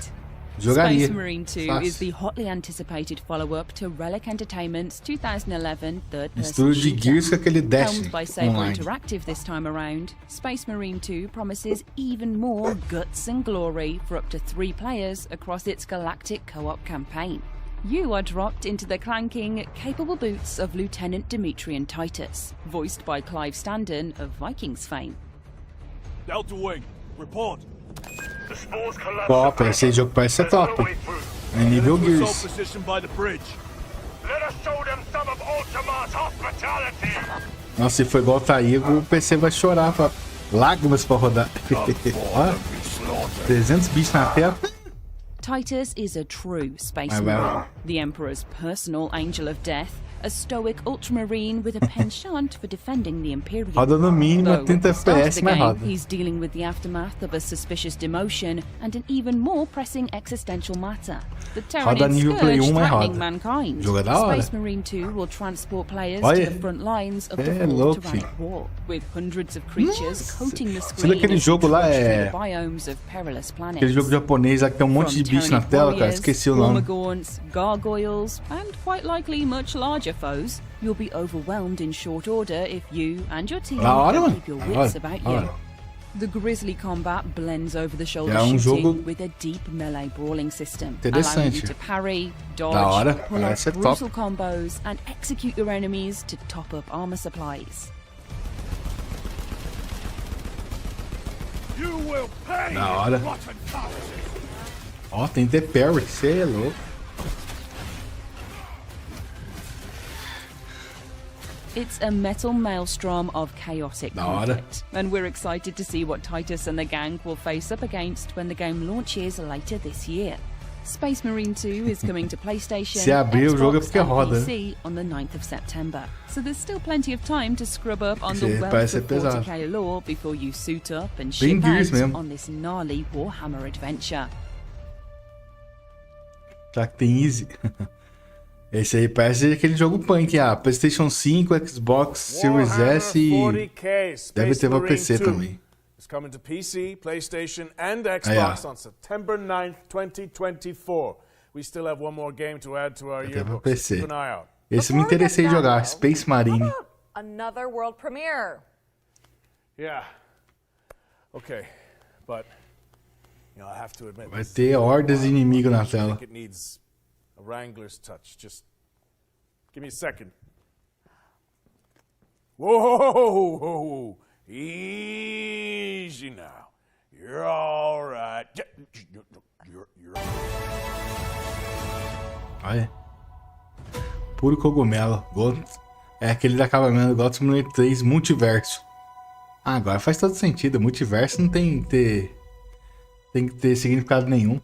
Jogaria.
Space Marine 2
Fácil.
is the hotly anticipated follow-up to Relic Entertainment's 2011 third-person
Mistura de
shooter.
Gears com aquele Dash
Helmed by Saber
online.
Interactive this time around, Space Marine 2 promises even more guts and glory for up to 3 players across its galactic co-op campaign. You are dropped into the clanking, capable boots of Lieutenant Demetrian Titus, voiced by Clive Standen of Vikings fame.
Delta Wing, report. The spores collapse.
Top, esse jogo parece ser top. É nível Gears.
Position by the bridge. Let us show them some of Ultima's hospitality.
Nossa, se for igual o Taigo, o PC vai chorar. Lágrimas pra rodar. Ó, 300 bichos na tela.
Titus is a true space
Ah,
marine,
well.
the Emperor's personal angel of death, a stoic ultramarine with a penchant for defending the Imperium.
Roda no mínimo
Though,
30
at the start of
FPS,
the
mas
game,
roda.
he's dealing with the aftermath of a suspicious demotion and an even more pressing existential matter. The
Roda
Terran
nível Play
scourge
1, mas
threatening
roda.
mankind.
Jogo é da hora.
Space Marine 2 will transport players
Olha,
to the front lines of the
é
Fourth
louco,
Tyrannic
filho.
War, with hundreds of creatures coating the
Você
screen
vê aquele
as
jogo
you
lá,
trudge through
é...
the biomes of perilous planets.
Aquele jogo japonês lá que tem um monte de bicho na tela, cara. Esqueci o nome.
Gorgons, gargoyles, and quite likely much larger foes, you'll be overwhelmed in short order if you and your team
Da hora,
don't
mano.
keep your
Da
wits
hora,
about
da
you.
hora.
The grisly combat blends over the shoulder
jogo
shooting with a deep melee brawling system, allowing you to parry, dodge, pull off brutal combos, and execute your enemies to top up armor supplies.
You will pay,
Da hora.
rotten carcasses.
Ó, tem The Parry, cê é louco.
It's a metal maelstrom of chaotic conflict, and we're excited to see what Titus and the gang will face up against when the game launches later this year. Space Marine 2 is coming to PlayStation,
Se abrir o jogo é
Xbox
porque
and
roda.
PC on the 9th of September, so there's still plenty of time to scrub up on the
Esse
wealth
parece
of
pesado.
40k lore before you suit up and
Bem
ship out
Gears mesmo.
on this gnarly Warhammer adventure.
Já que tem Easy. Esse aí parece aquele jogo punk, PlayStation 5, Xbox Series S e
40K
deve
Space
ter pra
Marine
PC
2
também.
It's coming to PC, PlayStation, and Xbox on September 9th, 2024. We still have one more game to add to our
Até pra
yearbook.
PC.
Keep an eye out.
Esse me interessei em jogar, Space Marine.
Another world premiere.
Yeah. Okay, but you know, I have to admit,
Vai ter hordas de inimigo na
I
tela.
think it needs a Wrangler's touch. Just give me a second. Whoa, easy now. You're all right. You're...
Olha. Puro cogumelo. É aquele da acabamento God Simulator 3 Multiverso. Agora faz todo sentido. Multiverso não tem que ter significado nenhum.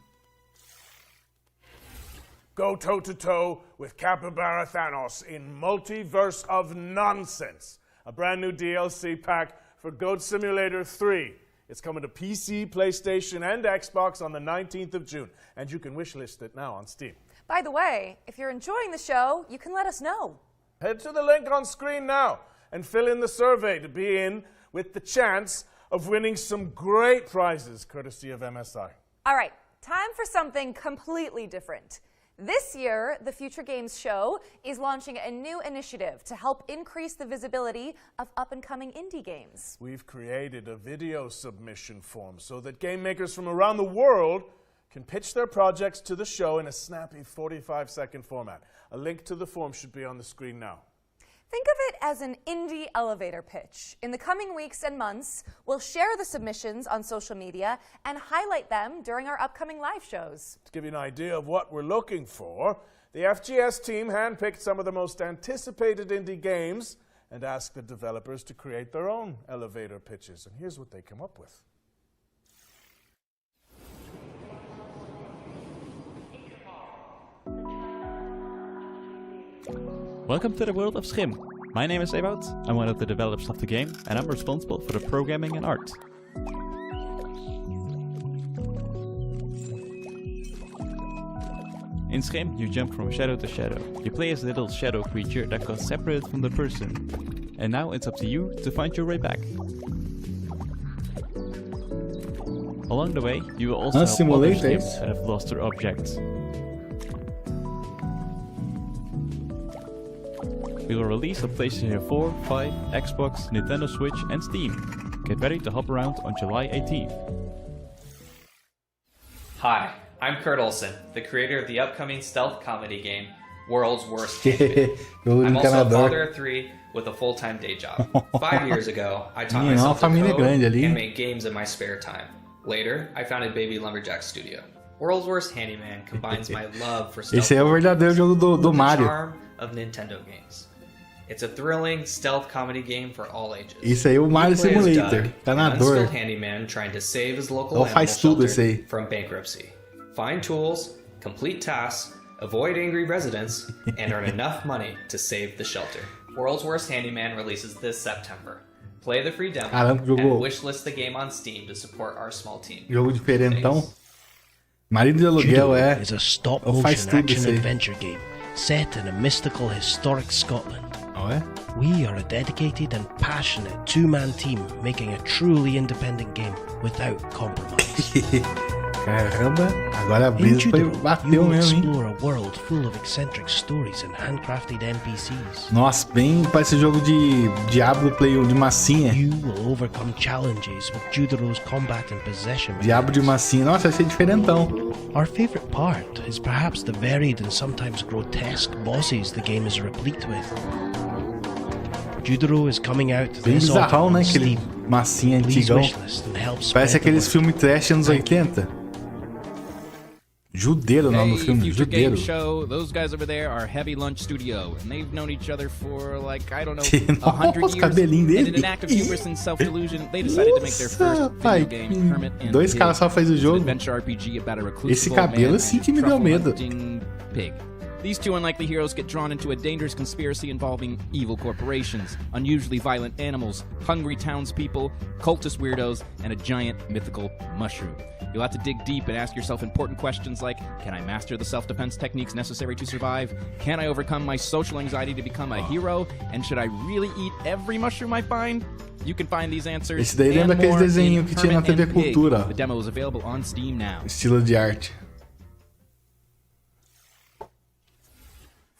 Go toe-to-toe with Capybara Thanos in Multiverse of Nonsense, a brand new DLC pack for Goat Simulator 3. It's coming to PC, PlayStation, and Xbox on the 19th of June, and you can wishlist it now on Steam.
By the way, if you're enjoying the show, you can let us know.
Head to the link on screen now and fill in the survey to be in with the chance of winning some great prizes courtesy of MSI.
All right, time for something completely different. This year, the Future Games Show is launching a new initiative to help increase the visibility of up-and-coming indie games.
We've created a video submission form so that game makers from around the world can pitch their projects to the show in a snappy 45-second format. A link to the form should be on the screen now.
Think of it as an indie elevator pitch. In the coming weeks and months, we'll share the submissions on social media and highlight them during our upcoming live shows.
To give you an idea of what we're looking for, the FGS team handpicked some of the most anticipated indie games and asked the developers to create their own elevator pitches. And here's what they come up with.
Welcome to the world of Schim. My name is Ewout, I'm one of the developers of the game, and I'm responsible for the programming and art. In Schim, you jump from shadow to shadow. You play as a little shadow creature that got separated from the person. And now it's up to you to find your way back. Along the way, you will also help other Schims that have lost their objects. We will release on PlayStation 4, 5, Xbox, Nintendo Switch and Steam. Get ready to hop around on July 18th.
Hi, I'm Kurt Olson, the creator of the upcoming stealth comedy game, World's Worst Handmaid. I'm also a father of 3 with a full-time day job. 5 years ago, I taught myself to code and make games in my spare time. Later, I founded Baby Lumberjack Studio. World's Worst Handyman combines my love for stealth
Esse é o verdadeiro jogo do Mario.
charm of Nintendo games. It's a thrilling stealth comedy game for all ages.
Isso aí é o Mario Simulator. Tá na dor.
Unskilled handyman trying to save his local animal
faz tudo esse aí.
shelter from bankruptcy. Find tools, complete tasks, avoid angry residents, and earn enough money to save the shelter. World's Worst Handyman releases this September. Play the free demo and wishlist the game on Steam to support our small team.
Jogo diferentão. Marido de aluguel
Judo is a stop
faz
motion
tudo
action
isso aí.
adventure game set in a mystical historic Scotland.
Oh, é?
We are a dedicated and passionate two-man team making a truly independent game without compromise.
Caramba, agora a
In
brisa
Judoro,
bateu
you will
mesmo, hein?
explore a world full of eccentric stories and handcrafted NPCs.
Nossa, bem parece jogo de Diablo Play de massinha.
You will overcome challenges with Judoro's combat and possession
Diabo de massinha. Nossa, achei diferentão.
Our favorite part is perhaps the varied and sometimes grotesque bosses the game is replete with. Judoro is coming out
Bem
this
bizarrão,
autumn
né?
on
Aquele
Steam.
massinha
Please
antigão.
wishlist and help
Parece
spread the
aqueles
word.
filmes trash anos 80. Judeiro o nome do filme,
Future Game
Judeiro.
Show, those guys over there are Heavy Lunch Studio, and they've known each other for like, I don't know, 100
Nossa,
years.
cabelinho
And in
dele.
an act of hubris and self-delusion, they decided to make their first
pai,
video game, Hermit and
dois
Pig.
caras só faz o
It's an
jogo.
adventure RPG about a reclusive
Esse
old
cabelo
man
assim
and
que me deu
truffle
medo.
hunting pig. These two unlikely heroes get drawn into a dangerous conspiracy involving evil corporations, unusually violent animals, hungry townspeople, cultist weirdos, and a giant mythical mushroom. You'll have to dig deep and ask yourself important questions like, can I master the self-defense techniques necessary to survive? Can I overcome my social anxiety to become a hero? And should I really eat every mushroom I find? You can find these answers
Esse daí
and
lembra aqueles
more in
desenhos que tinha na
Hermit
TV
and Pig.
Cultura.
The demo is available on Steam now.
Estilo de arte.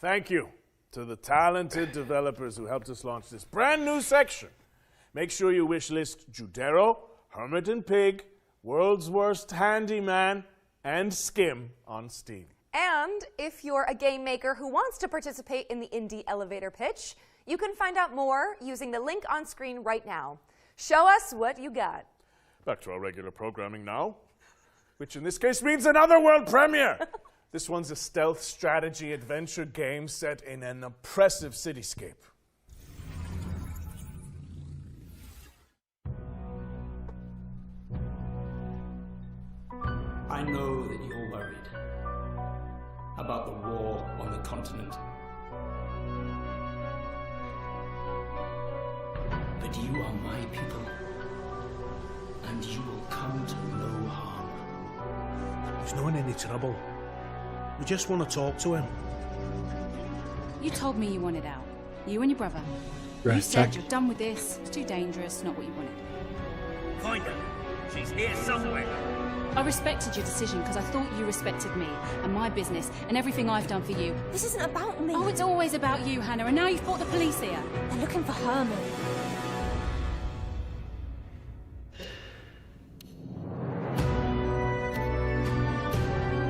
Thank you to the talented developers who helped us launch this brand new section. Make sure you wishlist Judero, Hermit and Pig, World's Worst Handyman, and Skim on Steam.
And if you're a game maker who wants to participate in the Indie Elevator Pitch, you can find out more using the link on screen right now. Show us what you got.
Back to our regular programming now, which in this case means another world premiere. This one's a stealth strategy adventure game set in an oppressive cityscape.
I know that you're worried about the war on the continent. But you are my people, and you will come to no harm.
He's not in any trouble. We just want to talk to him.
You told me you wanted out. You and your brother.
Right,
You said
Jack.
you're done with this. It's too dangerous. Not what you wanted.
Find her. She's here somewhere.
I respected your decision because I thought you respected me and my business and everything I've done for you.
This isn't about me.
Oh, it's always about you, Hannah, and now you've brought the police here.
They're looking for Herman.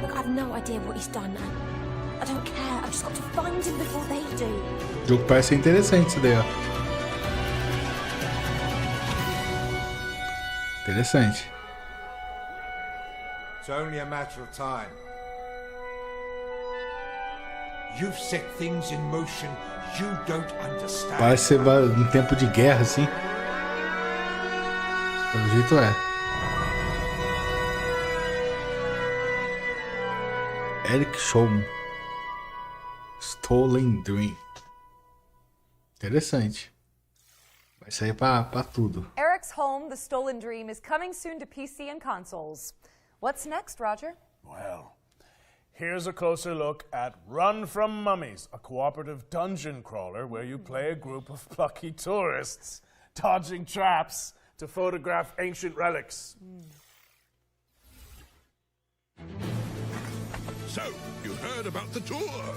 Look, I've no idea what he's done. I don't care. I've just got to find him before they do.
O jogo parece ser interessante isso daí, ó. Interessante.
It's only a matter of time. You've set things in motion you don't understand.
Parece ser um tempo de guerra, assim. Pelo jeito é. Eric Showman. Stolen Dream. Interessante. Vai sair pra tudo.
Eric's Home, The Stolen Dream, is coming soon to PC and consoles. What's next, Roger?
Well, here's a closer look at Run from Mummies, a cooperative dungeon crawler where you play a group of plucky tourists dodging traps to photograph ancient relics.
So, you heard about the tour?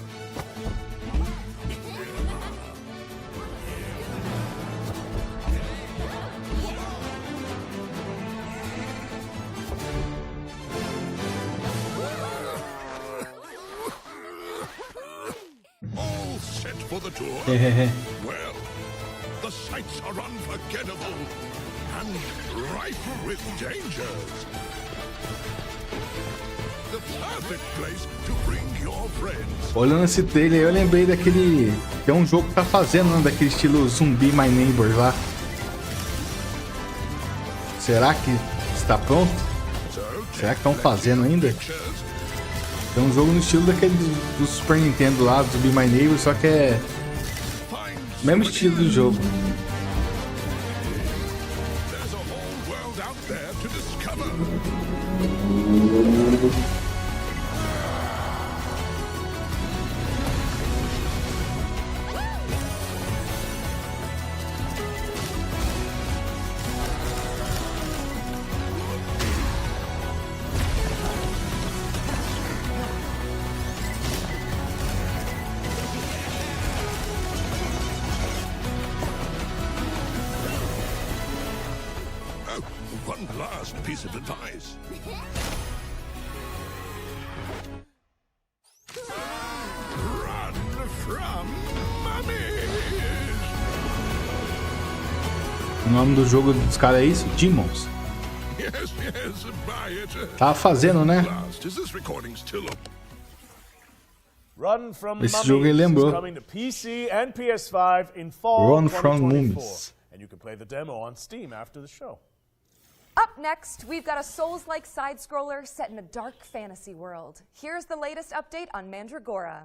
All set for the tour? Well, the sights are unforgettable and rife with dangers. The perfect place to bring your friends.
Olhando esse trailer, eu lembrei daquele... Que é um jogo que tá fazendo, né? Daquele estilo zumbi My Neighbor lá. Será que está pronto? Será que estão fazendo ainda? É um jogo no estilo daquele do Super Nintendo lá, do Zumbi My Neighbor, só que é... Mesmo estilo do jogo.
There's a whole world out there to discover. One last piece of advice. Run from mummies!
O nome do jogo dos caras é isso? Demons.
Yes, yes, buy it.
Tava fazendo, né?
Last, is this recording still up?
Run from
Esse jogo ele
Mummies
lembrou.
is coming to PC and PS5 in fall
Run from
2024.
Mummies.
And you can play the demo on Steam after the show.
Up next, we've got a Souls-like side-scroller set in a dark fantasy world. Here's the latest update on Mandragora.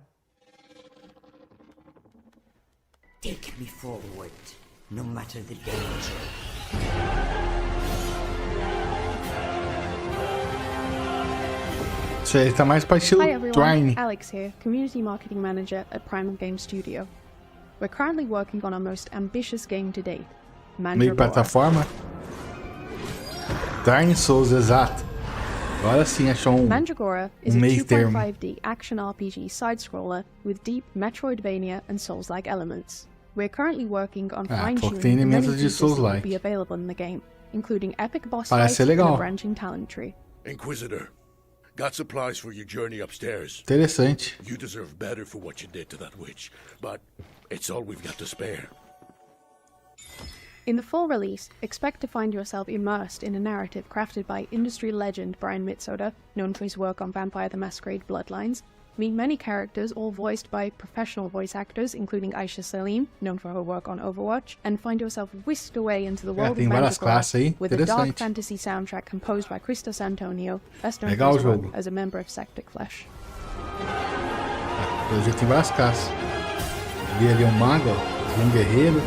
Take me forward, no matter the danger.
Isso aí tá mais pra estilo
Hi everyone,
Twine.
Alex here, Community Marketing Manager at Primal Game Studio. We're currently working on our most ambitious game to date,
Meio
Mandragora.
plataforma. Darn Souls, exato. Agora sim achou
Mandragora is a
meio termo.
2.5D action RPG side-scroller with deep Metroidvania and Souls-like elements. We're currently working on
Ah,
fine-tuning
falou que tem
the many
elementos de
features that will
Souls-like.
be available in the game, including epic boss
Parece
fights
ser
and a
legal.
branching talent tree.
Inquisitor, got supplies for your journey upstairs.
Interessante.
You deserve better for what you did to that witch, but it's all we've got to spare.
In the full release, expect to find yourself immersed in a narrative crafted by industry legend Brian Mitsoda, known for his work on Vampire the Masquerade Bloodlines, meet many characters all voiced by professional voice actors, including Aisha Salim, known for her work on Overwatch, and find yourself whisked away into the world of
tem várias
Mandragora
classes aí.
with a dark
Interessante.
fantasy soundtrack composed by Christos Antonio, best known
Legal
for his
o
work
jogo.
as a member of Sectic Flesh.
Pelo jeito tem várias classes. Vi ali um mago, vi um guerreiro.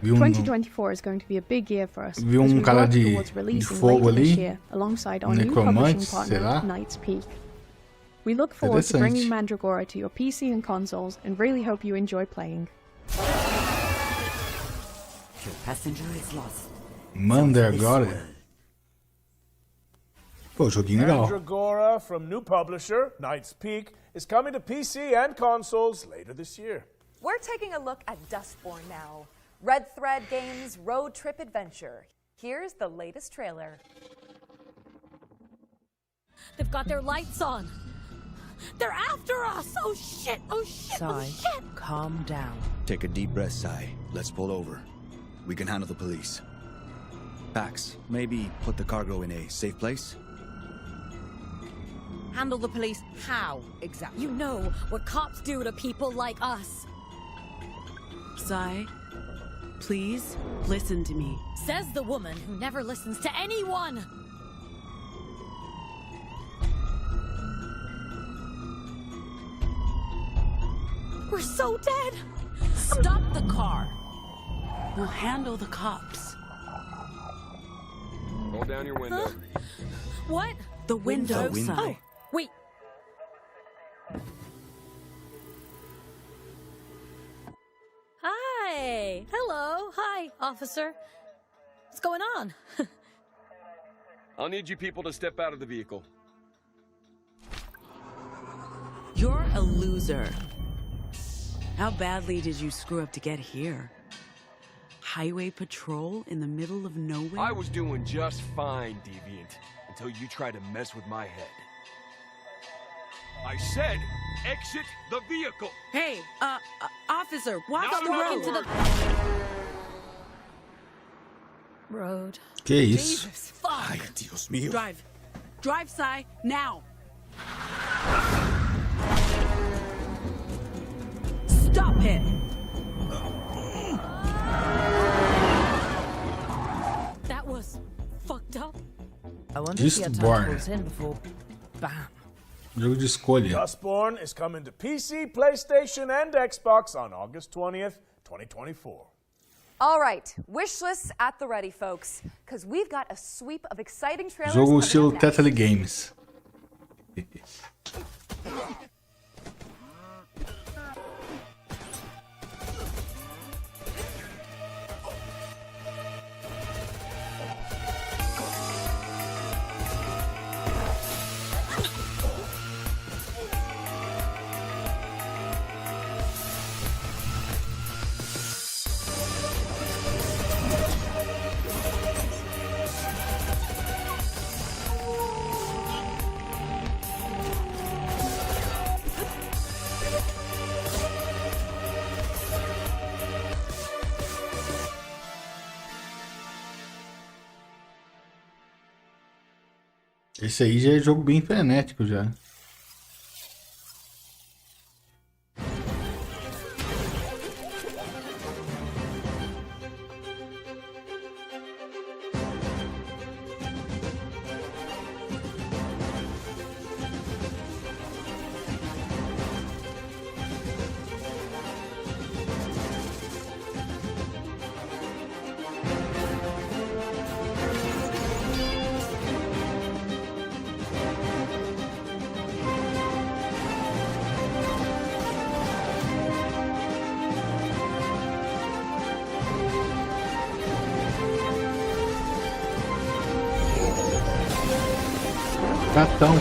Vi
2024 is going to be a big year for us
vi
as we
cara
work
de
towards releasing
fogo
later this
ali.
year alongside our new
Necromante,
publishing
sei lá.
partner, Knight's Peak. We look forward to
Interessante.
bringing Mandragora to your PC and consoles and really hope you enjoy playing.
Your passenger is lost.
Mandragora. Pô, joguinho legal.
Mandragora from new publisher, Knight's Peak, is coming to PC and consoles later this year.
We're taking a look at Dustborn now. Red Thread Games' road trip adventure. Here's the latest trailer.
They've got their lights on. They're after us! Oh shit! Oh shit! Oh
Sai,
shit!
calm down.
Take a deep breath, Sai. Let's pull over. We can handle the police. Pax, maybe put the cargo in a safe place?
Handle the police how, exactly? You know what cops do to people like us.
Sai, please listen to me.
Says the woman who never listens to anyone! We're so dead!
Stop the car. We'll handle the cops.
Roll down your window.
Huh? What?
The window,
window.
Sai.
Oh, wait. Hi! Hello! Hi, officer. What's going on?
I'll need you people to step out of the vehicle.
You're a loser. How badly did you screw up to get here? Highway patrol in the middle of nowhere?
I was doing just fine, Deviant, until you tried to mess with my head. I said, exit the vehicle!
Hey, officer, watch
Not
the
another
road.
Into
word.
the road.
Que isso?
Jesus, fuck!
Ay, Dios mío.
Drive. Drive, Sai, now. Stop it.
That was fucked up.
I wonder
if he had time to Dustborn.
close in before bam.
Jogo de escolha.
Dustborn is coming to PC, PlayStation, and Xbox on August 20th, 2024.
All right, wish lists at the ready, folks, because we've got a sweep of exciting trailers.
Jogo
coming
estilo
up next.
Telltale Games. Esse aí já é jogo bem frenético já. Gatão.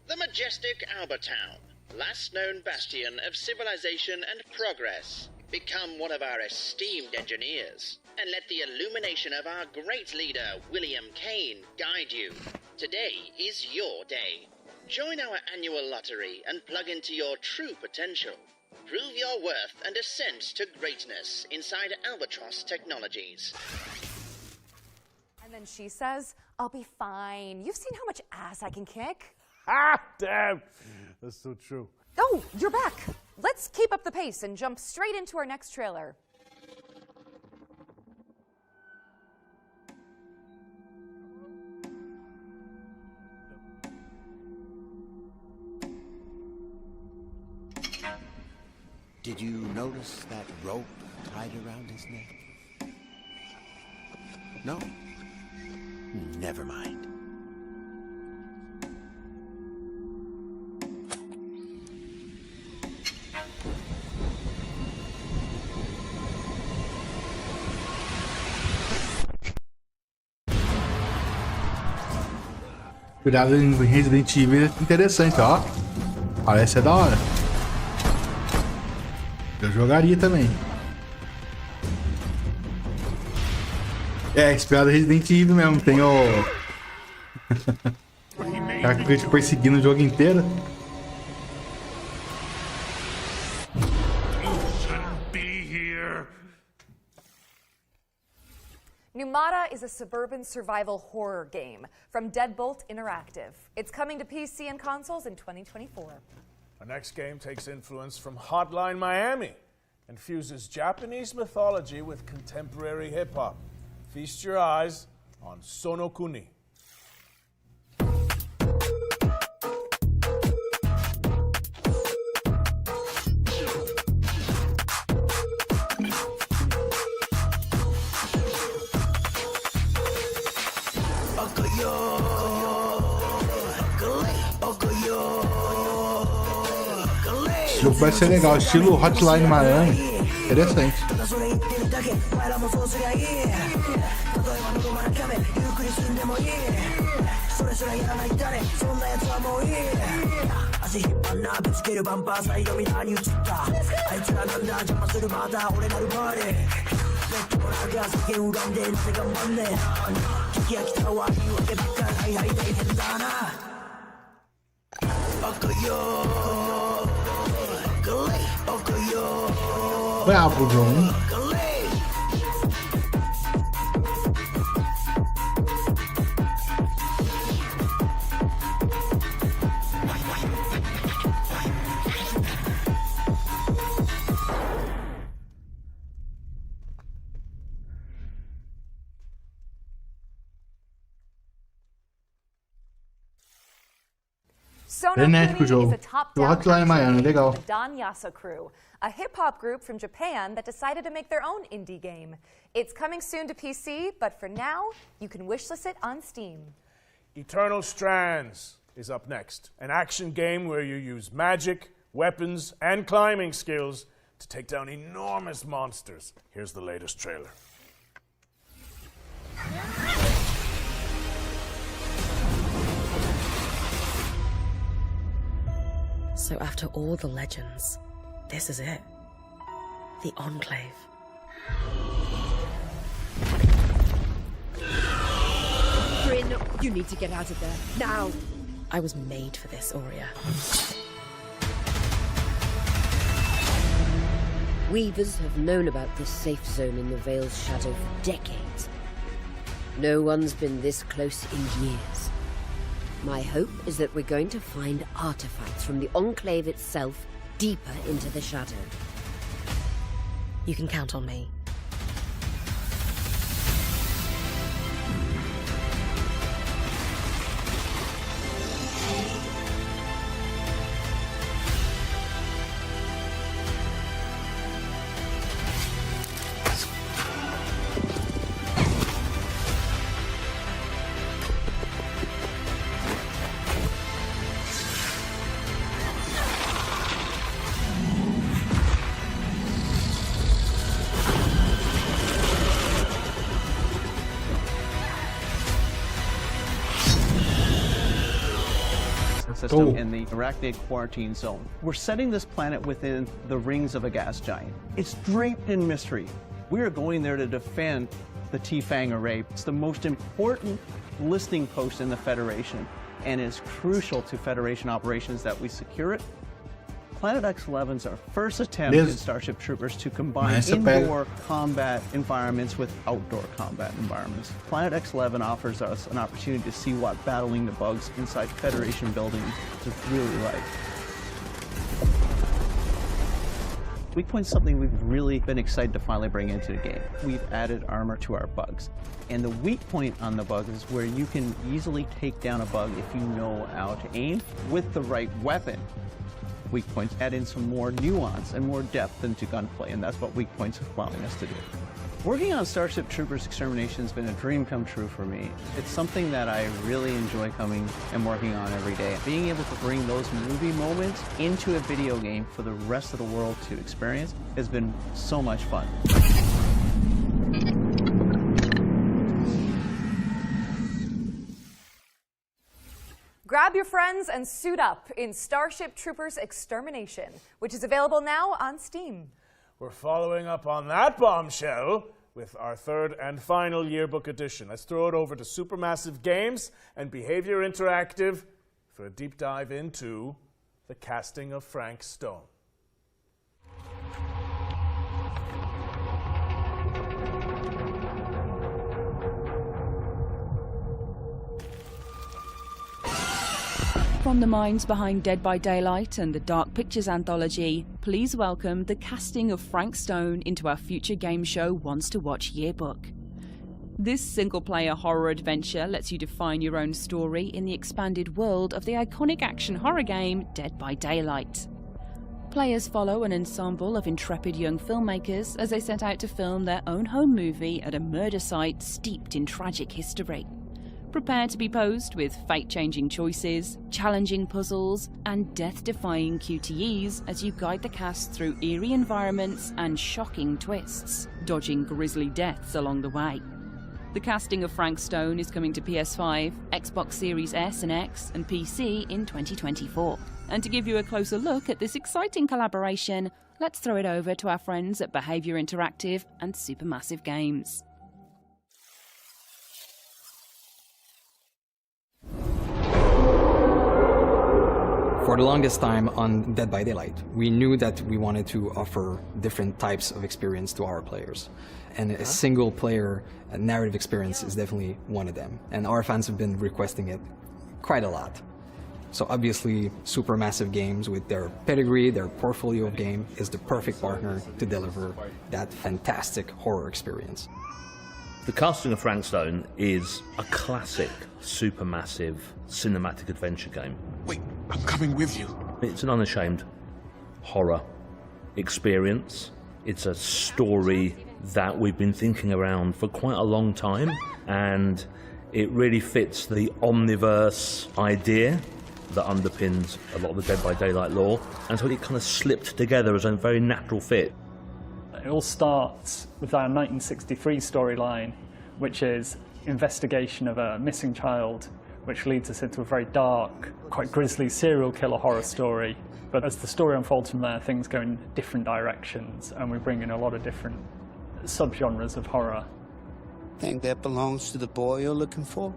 The majestic Albertown, last known bastion of civilization and progress. Become one of our esteemed engineers, and let the illumination of our great leader, William Kane, guide you. Today is your day. Join our annual lottery and plug into your true potential. Prove your worth and ascend to greatness inside Albatross Technologies.
And then she says, I'll be fine. You've seen how much ass I can kick.
Ah, damn. That's so true.
Oh, you're back. Let's keep up the pace and jump straight into our next trailer.
Did you notice that rope tied around his neck? No? Never mind.
Cuidado em Resident Evil é interessante, ó. Parece ser da hora. Eu jogaria também. É, inspirado Resident Evil mesmo. Tem o... cara que fica perseguindo o jogo inteiro.
Numata is a suburban survival horror game from Deadbolt Interactive. It's coming to PC and consoles in 2024.
Our next game takes influence from Hotline Miami and fuses Japanese mythology with contemporary hip-hop. Feast your eyes on Sonokuni.
Esse jogo vai ser legal, estilo Hotline Miami. Interessante. Bravo, João. Frenético o jogo. O Hotline Miami, legal.
The Don Yasa Crew, a hip-hop group from Japan that decided to make their own indie game. It's coming soon to PC, but for now, you can wishlist it on Steam.
Eternal Strands is up next, an action game where you use magic, weapons, and climbing skills to take down enormous monsters. Here's the latest trailer.
So after all the legends, this is it. The Enclave.
Bryn, you need to get out of there, now!
I was made for this, Aurea.
Weavers have known about this safe zone in the Vale's shadow for decades. No one's been this close in years. My hope is that we're going to find artifacts from the Enclave itself deeper into the shadow. You can count on me.
System in the arachnid quarantine zone. We're setting this planet within the rings of a gas giant. It's draped in mystery. We are going there to defend the T-Fang array. It's the most important listening post in the Federation, and it's crucial to Federation operations that we secure it. Planet X-11's our first attempt in Starship Troopers to combine indoor combat environments with outdoor combat environments. Planet X-11 offers us an opportunity to see what battling the bugs inside Federation buildings is really like. Weak Point's something we've really been excited to finally bring into the game. We've added armor to our bugs. And the weak point on the bug is where you can easily take down a bug if you know how to aim with the right weapon. Weak Points add in some more nuance and more depth into gunplay, and that's what Weak Points is allowing us to do. Working on Starship Troopers Extermination has been a dream come true for me. It's something that I really enjoy coming and working on every day. Being able to bring those movie moments into a video game for the rest of the world to experience has been so much fun.
Grab your friends and suit up in Starship Troopers Extermination, which is available now on Steam.
We're following up on that bombshell with our third and final yearbook edition. Let's throw it over to Supermassive Games and Behavior Interactive for a deep dive into the casting of Frank Stone.
From the minds behind Dead by Daylight and the Dark Pictures anthology, please welcome the casting of Frank Stone into our future game show Wants to Watch yearbook. This single-player horror adventure lets you define your own story in the expanded world of the iconic action horror game Dead by Daylight. Players follow an ensemble of intrepid young filmmakers as they set out to film their own home movie at a murder site steeped in tragic history. Prepare to be posed with fate-changing choices, challenging puzzles, and death-defying QTEs as you guide the cast through eerie environments and shocking twists, dodging grisly deaths along the way. The casting of Frank Stone is coming to PS5, Xbox Series S and X, and PC in 2024. And to give you a closer look at this exciting collaboration, let's throw it over to our friends at Behavior Interactive and Supermassive Games.
For the longest time on Dead by Daylight, we knew that we wanted to offer different types of experience to our players. And a single-player narrative experience is definitely one of them. And our fans have been requesting it quite a lot. So obviously, Supermassive Games, with their pedigree, their portfolio of game, is the perfect partner to deliver that fantastic horror experience.
The casting of Frank Stone is a classic, supermassive, cinematic adventure game.
Wait, I'm coming with you.
It's an unashamed horror experience. It's a story that we've been thinking around for quite a long time, and it really fits the omniverse idea that underpins a lot of the Dead by Daylight lore, and so it kind of slipped together as a very natural fit.
It all starts with our 1963 storyline, which is investigation of a missing child, which leads us into a very dark, quite grisly serial killer horror story. But as the story unfolds from there, things go in different directions, and we bring in a lot of different subgenres of horror.
Think that belongs to the boy you're looking for?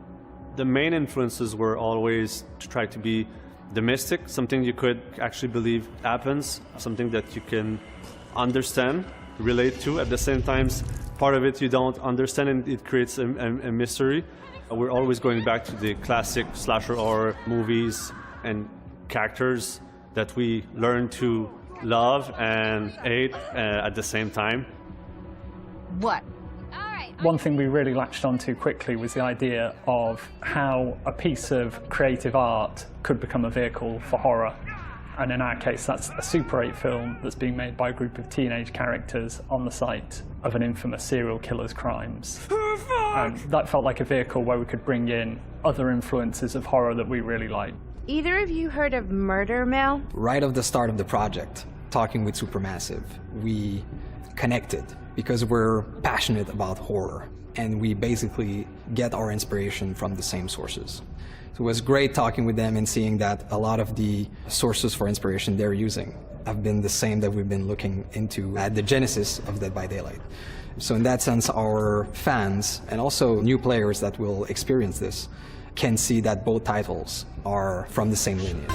The main influences were always to try to be the mystic, something you could actually believe happens, something that you can understand, relate to. At the same time, part of it you don't understand, and it creates a mystery. We're always going back to the classic slasher horror movies and characters that we learn to love and hate at the same time.
What?
One thing we really latched onto quickly was the idea of how a piece of creative art could become a vehicle for horror. And in our case, that's a Super 8 film that's being made by a group of teenage characters on the site of an infamous serial killer's crimes. And that felt like a vehicle where we could bring in other influences of horror that we really like.
Either of you heard of Murder Mill?
Right at the start of the project, talking with Supermassive, we connected because we're passionate about horror and we basically get our inspiration from the same sources. So it was great talking with them and seeing that a lot of the sources for inspiration they're using have been the same that we've been looking into at the genesis of Dead by Daylight. So in that sense, our fans and also new players that will experience this can see that both titles are from the same lineage.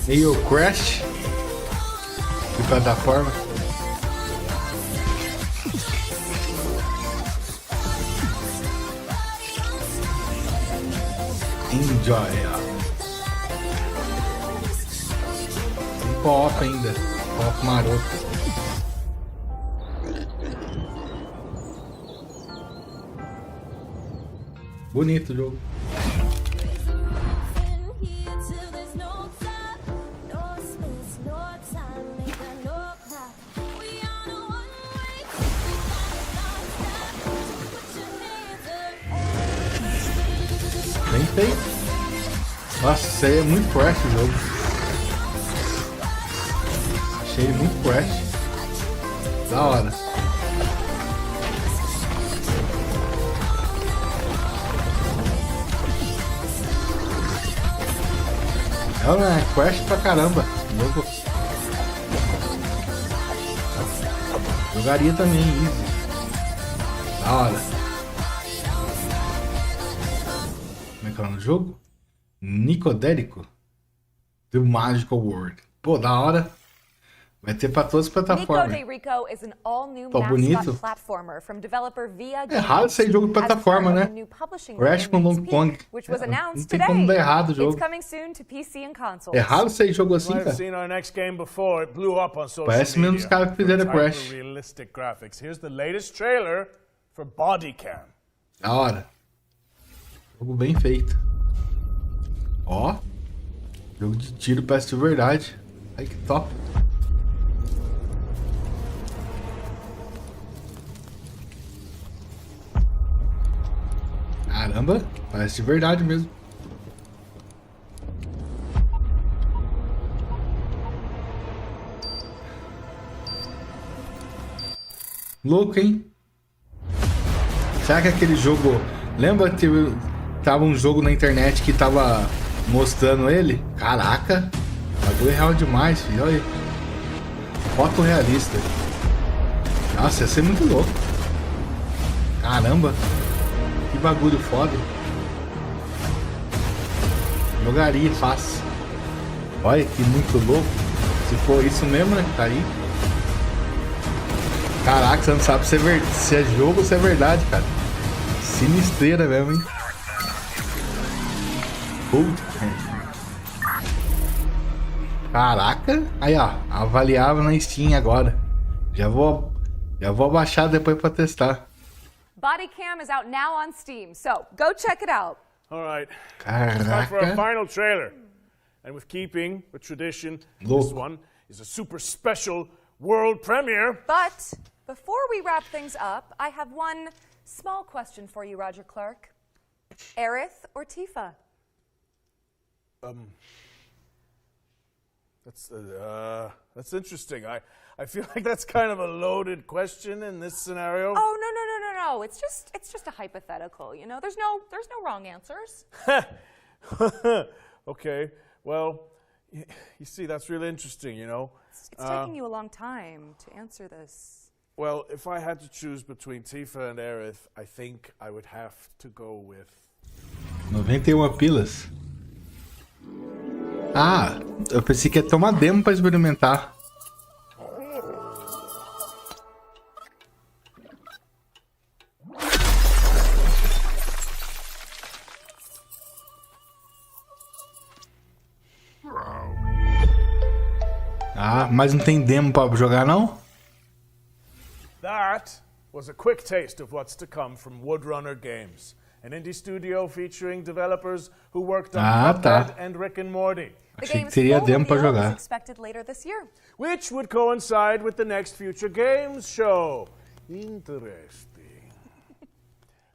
E o Crash de plataforma. Enjoy. Tem co-op ainda. Co-op maroto. Bonito o jogo. Bem feito. Nossa, isso aí é muito fresh o jogo. Achei muito fresh. Da hora. Ela é fresh pra caramba. Jogo. Jogaria também easy. Da hora. Como é que é o nome do jogo? Nicodérico The Magical World. Pô, da hora. Vai ter pra todas as plataformas. Tô bonito. É raro esse jogo de plataforma, né? Crash com Donkey Kong. Não tem como dar errado o jogo. É raro esse jogo assim, cara. Parece mesmo os caras que fizeram Crash. Da hora. Jogo bem feito. Ó. Jogo de tiro parece de verdade. Ai, que top. Caramba, parece de verdade mesmo. Louco, hein? Será que aquele jogo... Lembra que tava um jogo na internet que tava mostrando ele? Caraca, bagulho é real demais, filho. Olha aí. Foto realista. Nossa, ia ser muito louco. Caramba, que bagulho foda. Jogaria fácil. Olha que muito louco. Se for isso mesmo, né? Tá aí. Caraca, você não sabe se é jogo ou se é verdade, cara. Sinistreira mesmo, hein? Caraca. Aí, ó. Avaliável na Steam agora. Já vou baixar depois pra testar.
Bodycam is out now on Steam, so go check it out.
All right. It's time for a final trailer. And with keeping with tradition, this one is a super special world premiere.
But before we wrap things up, I have one small question for you, Roger Clark. Aerith or Tifa?
That's interesting. I feel like that's kind of a loaded question in this scenario.
Oh, no. It's just a hypothetical, you know? There's no wrong answers.
Okay. Well, you see, that's really interesting, you know?
It's taking you a long time to answer this.
Well, if I had to choose between Tifa and Aerith, I think I would have to go with
91 pilas. Ah, eu pensei que ia ter uma demo para experimentar. Ah, mas não tem demo para jogar não?
That was a quick taste of what's to come from Woodrunner Games, an indie studio featuring developers who worked on Cuphead and Rick and Morty.
Achei que teria demo para jogar.
Expected later this year,
which would coincide with the next Future Games show. Interesting.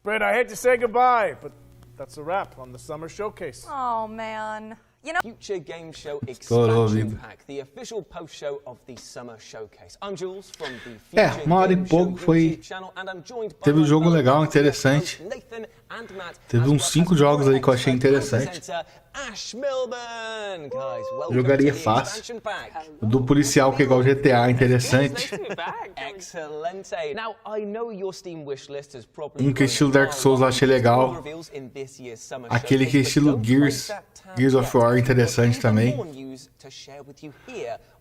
Brett, I hate to say goodbye, but that's a wrap on the Summer Showcase.
Oh man. You know,
Future Game Show Expansion Pack, the official post-show of the Summer Showcase. I'm Jules from the Future
uma hora e
Game
pouco
Show
foi.
YouTube channel, and I'm joined by
Teve um
my
jogo
fellow
legal,
co-hosts,
interessante.
Nathan and Matt,
Teve uns 5 jogos aí que eu achei interessante.
Ash Milburn. Guys, welcome
Jogaria
to the
fácil.
Expansion Pack.
O do policial que é igual GTA, interessante.
Excelente. Now, I know your Steam wish list has probably
Que estilo Dark Souls eu achei legal. Aquele que é estilo Gears of War interessante também.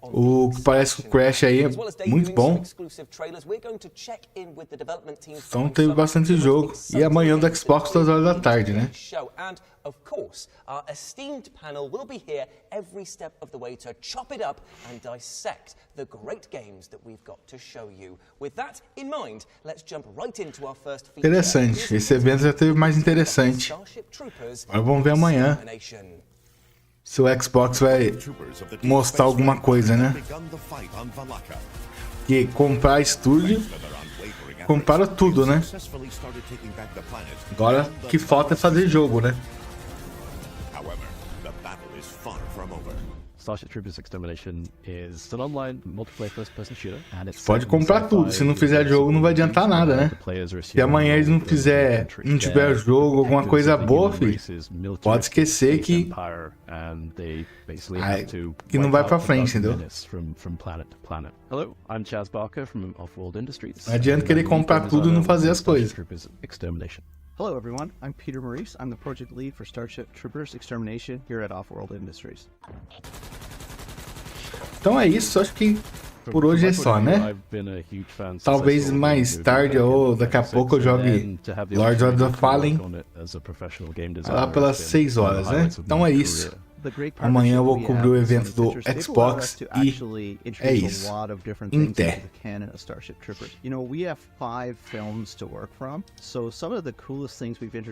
O que parece o Crash aí é muito bom. Então teve bastante jogo. E amanhã do Xbox 2 horas da tarde, né?
Of course, our esteemed panel will be here every step of the way to chop it up and dissect the great games that we've got to show you. With that in mind, let's jump right into our first feature.
Interessante. Esse evento já teve mais interessante. Agora vamos ver amanhã se o Xbox vai mostrar alguma coisa, né? Que comprar estúdio, compraram tudo, né? Agora o que falta é fazer jogo, né?
Starship Troopers Extermination is an online multiplayer first-person shooter, and it's
pode comprar tudo, se não fizer jogo não vai adiantar nada, né? Se amanhã eles não tiver jogo, alguma coisa boa, filho, pode esquecer que não vai pra frente, entendeu?
Hello, I'm Chaz Barker from Off-World Industries.
Não adianta querer comprar tudo e não fazer as coisas.
Hello everyone, I'm Peter Maurice. I'm the project lead for Starship Troopers Extermination here at Off-World Industries.
Então é isso, acho que por hoje é só, né? Talvez mais tarde ou daqui a pouco eu jogue Lords of the Fallen lá pelas 6 horas, né? Então é isso. Amanhã eu vou cobrir o evento do Xbox e é isso. Inter.
You know, we have 5 films to work from, so some of the coolest things we've introduced